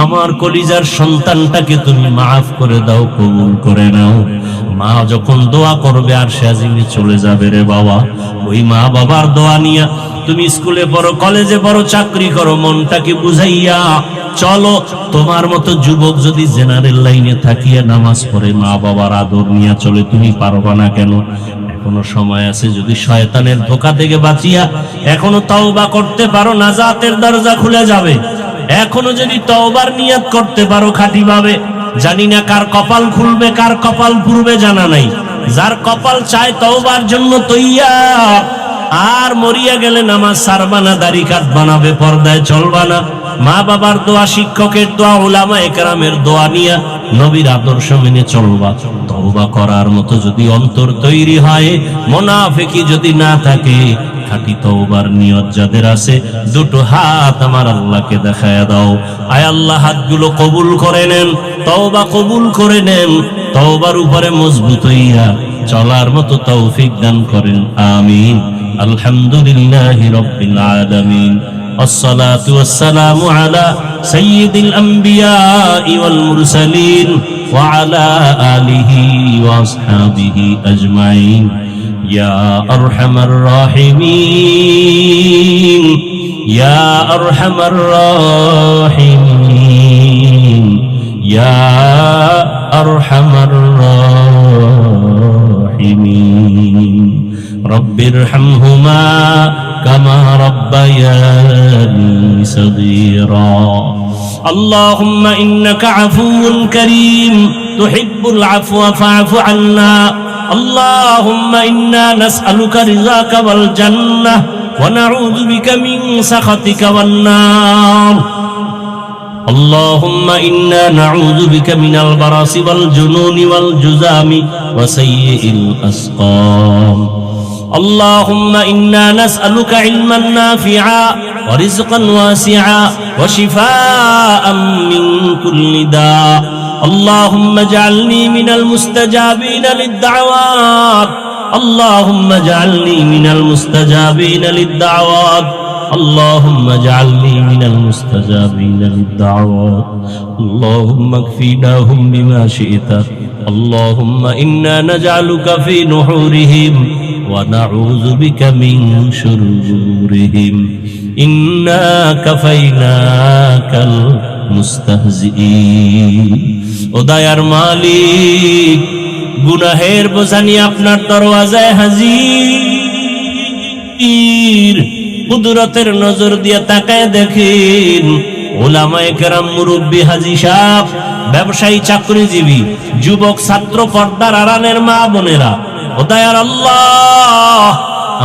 আমার কলিজার সন্তানটাকে তুমি মাফ করে দাও, কবুল করে নাও। মা যখন দোয়া করবে, আরশে আজিমে চলে যাবে রে বাবা। ওই মা বাবার দোয়া নিয়া তুমি স্কুলে পড়ো, কলেজে পড়ো, চাকরি করো, মনটাকে বুঝাইয়া চলো। তোমার মতো যুবক যদি জেনারেল লাইনে থাকিয়া নামাজ পড়ে, মা বাবার আদর নিয়ে চলে, তুমি পারবা না কেন? এখনো সময় আছে, যদি শয়তানের ধোঁকা থেকে বাঁচিয়া এখনো তওবা করতে পারো, নাজাতের দরজা খুলে যাবে। এখনো যদি তওবার নিয়ত করতে পারো খাঁটি ভাবে, জানি না কার কপাল খুলবে, কার কপাল পুরবে জানা নাই। যার কপাল চায় তওবার জন্য তৈয়ার, আর মরিয়া গেলে নামাজ ছাড়বা না, দাড়ি কাটবা না, বেপরদায় চলবা না, মা বাবার দোয়া, শিক্ষকের দোয়া, উলামায়ে কেরামের দোয়া নিয়া নবীর আদর্শ মেনে চলবা। তওবা করার মতো যদি অন্তর তৈরি হয়, মুনাফিকি যদি না থাকে, খাঁটি তওবার নিয়ত যাদের আছে, দুটো হাত আমার আল্লাহকে দেখায়া দাও। আয় আল্লাহ, হাতগুলো কবুল করে নেন, তওবা কবুল করে নেন, তওবার উপরে মজবুত হইয়া চলার মতো তৌফিক দান করেন, আমিন। আলহামদুলিল্লাহি রাব্বিল আলামিন। الصلاة والسلام على سيد الأنبياء والمرسلين وعلى آله وأصحابه أجمعين يا أرحم الراحمين يا أرحم الراحمين يا أرحم الراحمين رب ارحمهما كما ربياني صغيرا اللهم إنك عفو كريم تحب العفو فاعف عنا اللهم إنا نسألك رضاك والجنة ونعوذ بك من سخطك والنار اللهم إنا نعوذ بك من البرص والجنون والجذام وسيء الأسقام اللهم إنا نسألك علما نافعا ورزقا واسعا وشفاء من كل داء اللهم اجعلني من المستجابين للدعوات اللهم اجعلني من المستجابين للدعوات اللهم اجعلني من المستجابين للدعوات اللهم اكفيناهم بما شئت اللهم إنا نجعلك في نحورهم ونعوذ بك من شرورهم إنا كفيناك المستهزئين ও দয়ার মালিক গুনাহের বোঝা নিয়ে আপনার দরওয়াজায় হাজির কুদরতের নজর দিয়ে তাকায় দেখেন উলামায়ে কেরাম, মুরব্বী, হাজী সাহেব, ব্যবসায়ী, চাকরিজীবী, যুবক, ছাত্র, পর্দার আড়ালের মা বোনেরা, ও দয়ার আল্লাহ,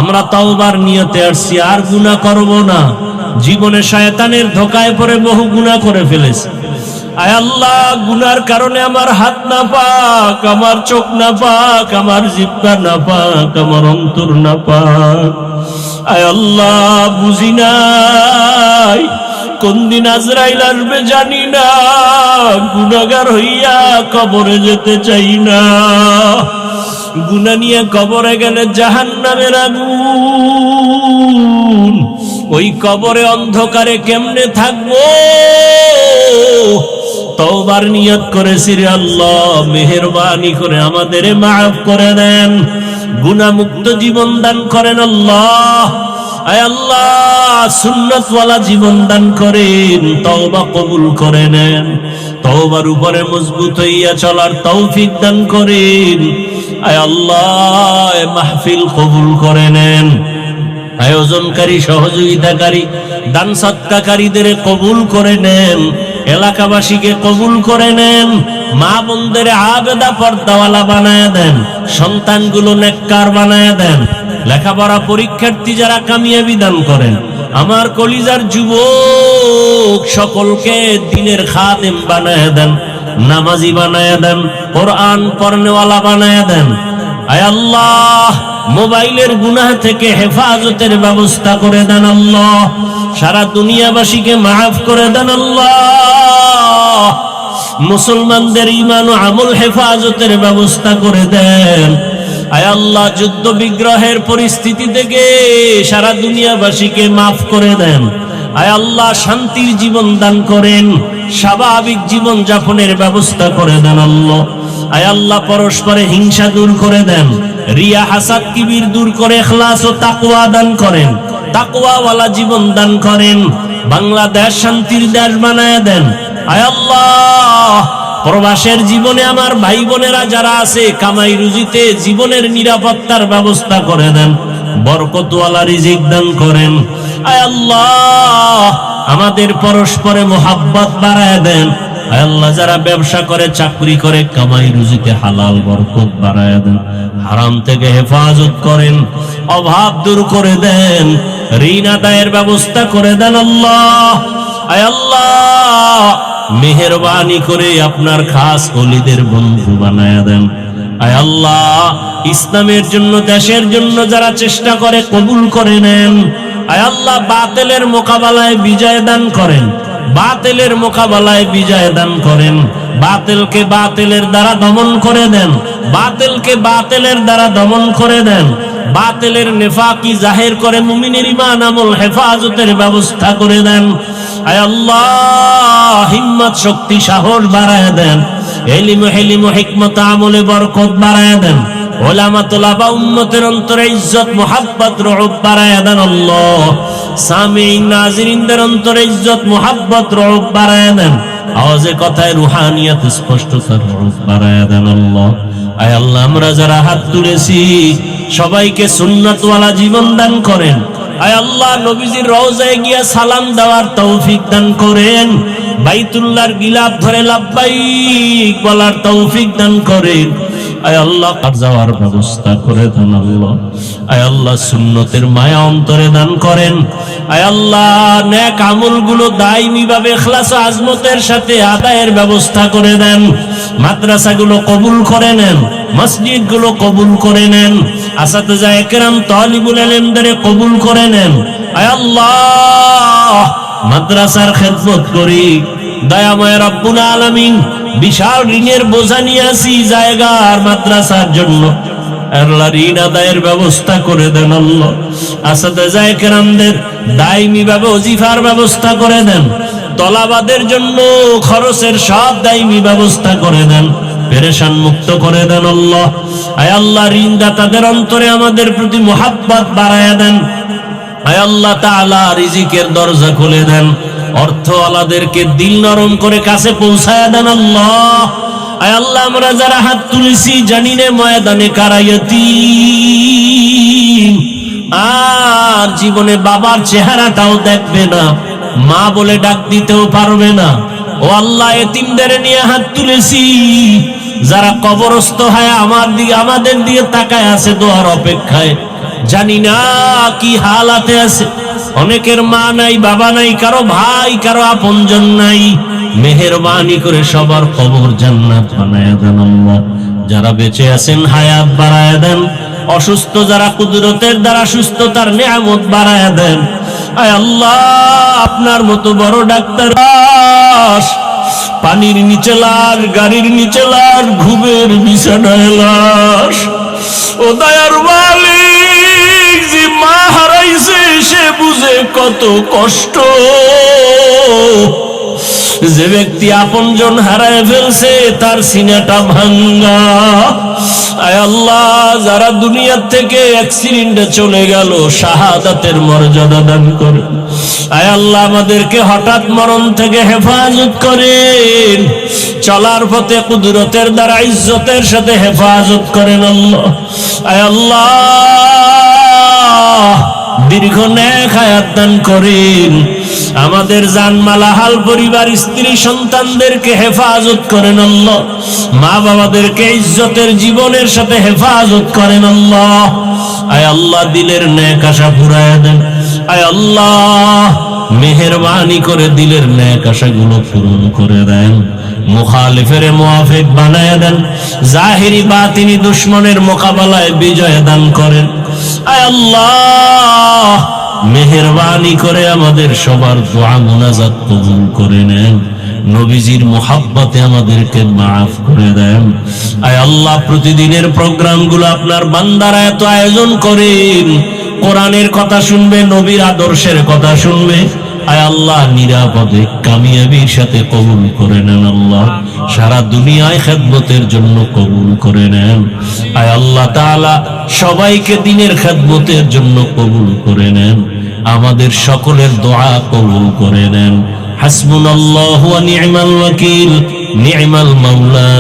আমরা তওবার নিয়তে আসছি, আর গুনাহ করব না। জীবনে শয়তানের ধোকায় পড়ে বহু গুনাহ করে ফেলেছি। আয় আল্লাহ, গুনার কারণে আমার হাত না পাক, আমার চোখ না পাক, আমার জিহ্বা না পাক, আমার অন্তর না পাক। আয় আল্লাহ, বুঝি নাই কোন দিন আজরাইল আসবে জানি না, গুনাহগার হইয়া কবরে যেতে চাই না। গুনাহ নিয়ে কবরে গেলে জাহান্নামের আগুন, ওই কবরে অন্ধকারে কেমনে থাকবো? তওবার নিয়ত করেছি রে আল্লাহ, মেহেরবানি করে আমাদের মাফ করে দেন, গুনাহ মুক্ত জীবন দান করেন আল্লাহ। আয় আল্লাহ, সুন্নাতওয়ালা জীবন দান করেন, তওবা কবুল করে নেন, তওবার উপরে মজবুত হইয়া চলার তৌফিক দান করেন। আয় আল্লাহ, এ মাহফিল কবুল করে নেন, আয়োজনকারী, সহযোগিতাকারী, দান সৎকারীদের কবুল করে নেন, এলাকাবাসীকে কবুল করে নেন, মা বোনদের আবেদা পর্দাওয়ালা বানায় দেন, সন্তানগুলো নেককার বানায় দেন, লেখাপড়া পরীক্ষার্থী যারা কামিয়াবি দান করেন, আমার কলিজার যুবক সকলকে দ্বীনের খাদেম বানায় দেন, নামাজি বানায় দেন, কোরআন পড়নেওয়ালা বানায় দেন। আয় আল্লাহ, মোবাইলের গুনাহ থেকে হেফাজতের ব্যবস্থা করে দেন আল্লাহ, সারা দুনিয়াবাসীকে মাফ করে দেন আল্লাহ, মুসলমানদের ঈমান ও আমল হেফাজতের ব্যবস্থা করে দেন। আয় আল্লাহ, যুদ্ধ বিগ্রহের পরিস্থিতি থেকে সারা দুনিয়াবাসীকে মাফ করে দেন। আয় আল্লাহ, শান্তির জীবন দান করেন, স্বাভাবিক জীবন যাপনের ব্যবস্থা করে দেন আল্লাহ। আয় আল্লাহ, পরস্পরে হিংসা দূর করে দেন, রিয়া, হাসাদ, কিবির দূর করে ইখলাস ও তাকওয়া দান করেন, তাকওয়াওয়ালা জীবন দান করেন, বাংলাদেশ শান্তির দেশ বানায় দেন। আয় আল্লাহ, প্রবাসের জীবনে আমার ভাই বোনেরা যারা আছে, কামাই রুজিতে জীবনের নিরাপত্তার ব্যবস্থা করে দেন, বরকতওয়ালা রিজিক দান করেন। আয় আল্লাহ, আমাদের পরস্পরে মোহাব্বত বাড়ায় দেন। আয় আল্লাহ, যারা ব্যবসা করে, চাকরি করে, কামাই রুজিতে হালাল বরকত বাড়ায় দেন, হারাম থেকে হেফাজত করেন, অভাব দূর করে দেন, ঋণ আদায়ের ব্যবস্থা করে দেন আল্লাহ। আয় আল্লাহ, মেহেরবানি করে আপনার খাস ওলিদের বন্ধু বানায় দেন। আয় আল্লাহ, ইসলামের জন্য, দেশের জন্য যারা চেষ্টা করে কবুল করে নেন। আয় আল্লাহ, বাতিলের মোকাবেলায় বিজয় দান করেন, বাতিলের মোকাবেলায় বিজয় দান করেন, বাতিলকে বাতিলের দ্বারা দমন করে দেন, বাতিলকে বাতিলের দ্বারা দমন করে দেন, বাতিলের নেফাকি জাহির করে মুমিনের ঈমান আমল হেফাজতের ব্যবস্থা করে দেন। আয় আল্লাহ, হিম্মত, শক্তি, সাহস বাড়ায় দেন, ইলম, হিলম, হিকমত, আমলে বরকত বাড়ায় দেন, উলামা, তুলাবা, উম্মতের অন্তরে ইজ্জত, মুহাব্বত, রউফ বাড়ায় দেন আল্লাহ, সামিঈন, নাজিরিনদের অন্তরে ইজ্জত, মুহাব্বত, রউফ বাড়ায় দেন, আওয়াজে কথায় রুহানিয়ত, স্পষ্টতা, রউফ বাড়ায় দেন আল্লাহ। আয় আল্লাহ, আমরা যারা হাত তুলেছি সবাইকে সুন্নাতওয়ালা জীবন দান করেন। আয় আল্লাহ, নবীজির রওজায় গিয়া সালাম দেওয়ার তৌফিক দান করেন, বাইতুল্লাহর গিলাফ ধরে লাব্বাইক বলার তৌফিক দান করেন। আয় আল্লাহ, আর যাওয়ার ব্যবস্থা করে দেন আল্লাহ। আয় আল্লাহ, সুন্নতের মায়া অন্তরে দান করেন। আয় আল্লাহ, নেক আমলগুলো দায়মি ভাবে ইখলাস ও আজমতের সাথে আদায়ের ব্যবস্থা করে দেন, মাদ্রাসাগুলো কবুল করে নেন, মসজিদগুলো কবুল করে নেন, আসাতিজা একরাম, তালিবুল ইলমদের কবুল করে নেন। আয় আল্লাহ, মাদ্রাসার খেদমত করি, দয়াময় রব্বুল আলামিন, বিশাল ঋণের বোঝা নিয়ে আসি জায়গার মাদ্রাসার জন্য, আল্লাহ ঋণ আদায়ের ব্যবস্থা করে দেন আল্লাহ। আসাতিজা একরামদের দায়মি ভাবে ওজিফার ব্যবস্থা করে দেন, তলাবাদের জন্য খরচের সব দায়মি ব্যবস্থা করে দেন, পেরেশান মুক্ত করে দেন আল্লাহ। আয় আল্লাহ, ঋণদাতাদের অন্তরে আমাদের প্রতি মুহাব্বত বাড়ায়া দেন। আয় আল্লাহ তাআলা, রিজিকের দরজা খুলে দেন, অর্থওয়ালাদেরকে দিল নরম করে কাছে পৌঁছায়া দেন আল্লাহ। আয় আল্লাহ, আমরা যারা হাত তুলেছি জানি না ময়দানে কারা ইয়তীম, আর জীবনে বাবার চেহারাটাও দেখবে না, মা বলে ডাক দিতেও পারবে না। ও আল্লাহ, এতিমদের নিয়ে হাত তুলেছি, যারা কবরস্থ হয় আমাদের দিকে তাকায় আছে দোয়ার অপেক্ষায়, জানি না কি হালাতে আছে। অনেকের মা নাই, বাবা নাই, কারো ভাই, কারো আপনজন নাই। মেহেরবানি করে সবার কবর জান্নাত বানায়া দেন আল্লাহ। যারা বেঁচে আছেন হায়াত বাড়ায়া দেন, অসুস্থ যারা কুদরতের দ্বারা সুস্থতার নিয়ামত বাড়ায়া দেন। আয় আল্লাহ, আপনার মতো বড় ডাক্তার পানির নিচে লাশ, গাড়ির নিচে লাশ, ঘুমের বিছানায় লাশ। ও দয়ার মালিক, যে মা হারাইছে সে বুঝে কত কষ্ট। যে ব্যক্তি আপনজন হারায় ফেলছে তার সিনাটা ভাঙ্গা। আয় আল্লাহ, যারা দুনিয়ার থেকে অ্যাক্সিডেন্টে চলে গেল, শাহাদাতের মর্যাদা দান করে। আয় আল্লাহ, আমাদেরকে হঠাৎ মরণ থেকে হেফাজত করেন, চলার পথে কুদরতের দ্বারা ইজ্জতের সাথে হেফাজত করেন আল্লাহ। আয় আল্লাহ, দীর্ঘ নেক হায়াত দান করেন। আমাদের জানমাল, হাল, পরিবার, স্ত্রী, সন্তানদেরকে হেফাজত করেন আল্লাহ। মা বাবাদেরকে ইজ্জতের জীবনের সাথে হেফাজত করেন আল্লাহ। আয় আল্লাহ, দিলের নেক আশা পুরায়া দেন। আয় আল্লাহ, মেহেরবানি করে দিলের নেক আশাগুলো পূরণ করে দেন। মুখালিফের মুআফিক বানায়া দেন। জাহিরি বাতিনি দুশমনের মোকাবেলায় বিজয় দান করেন। আয় আল্লাহ, মেহেরবানি করে আমাদের সবার দোয়া মুনাজাত কবুল করে নেন। নবীজির মোহাব্বতে আমাদেরকে মাফ করে দেন। আয় আল্লাহ, প্রতিদিনের প্রোগ্রামগুলো আপনার বান্দারা এত আয়োজন করেন, কোরআনের কথা শুনবে, নবীর আদর্শের কথা শুনবে। আয় আল্লাহ, নিরাপদে কামিয়াবির সাথে কবুল করে নেন আল্লাহ। সারা দুনিয়ায় খেদমতের জন্য কবুল করে নেন। আয় আল্লাহ তাআলা, সবাইকে দিনের খেদমতের জন্য কবুল করে নেন। আমাদের সকলের দোয়া কবুল করে নেন। হাসবুনাল্লাহু ওয়া নি'মাল ওয়াকিল, নি'মাল মাওলা।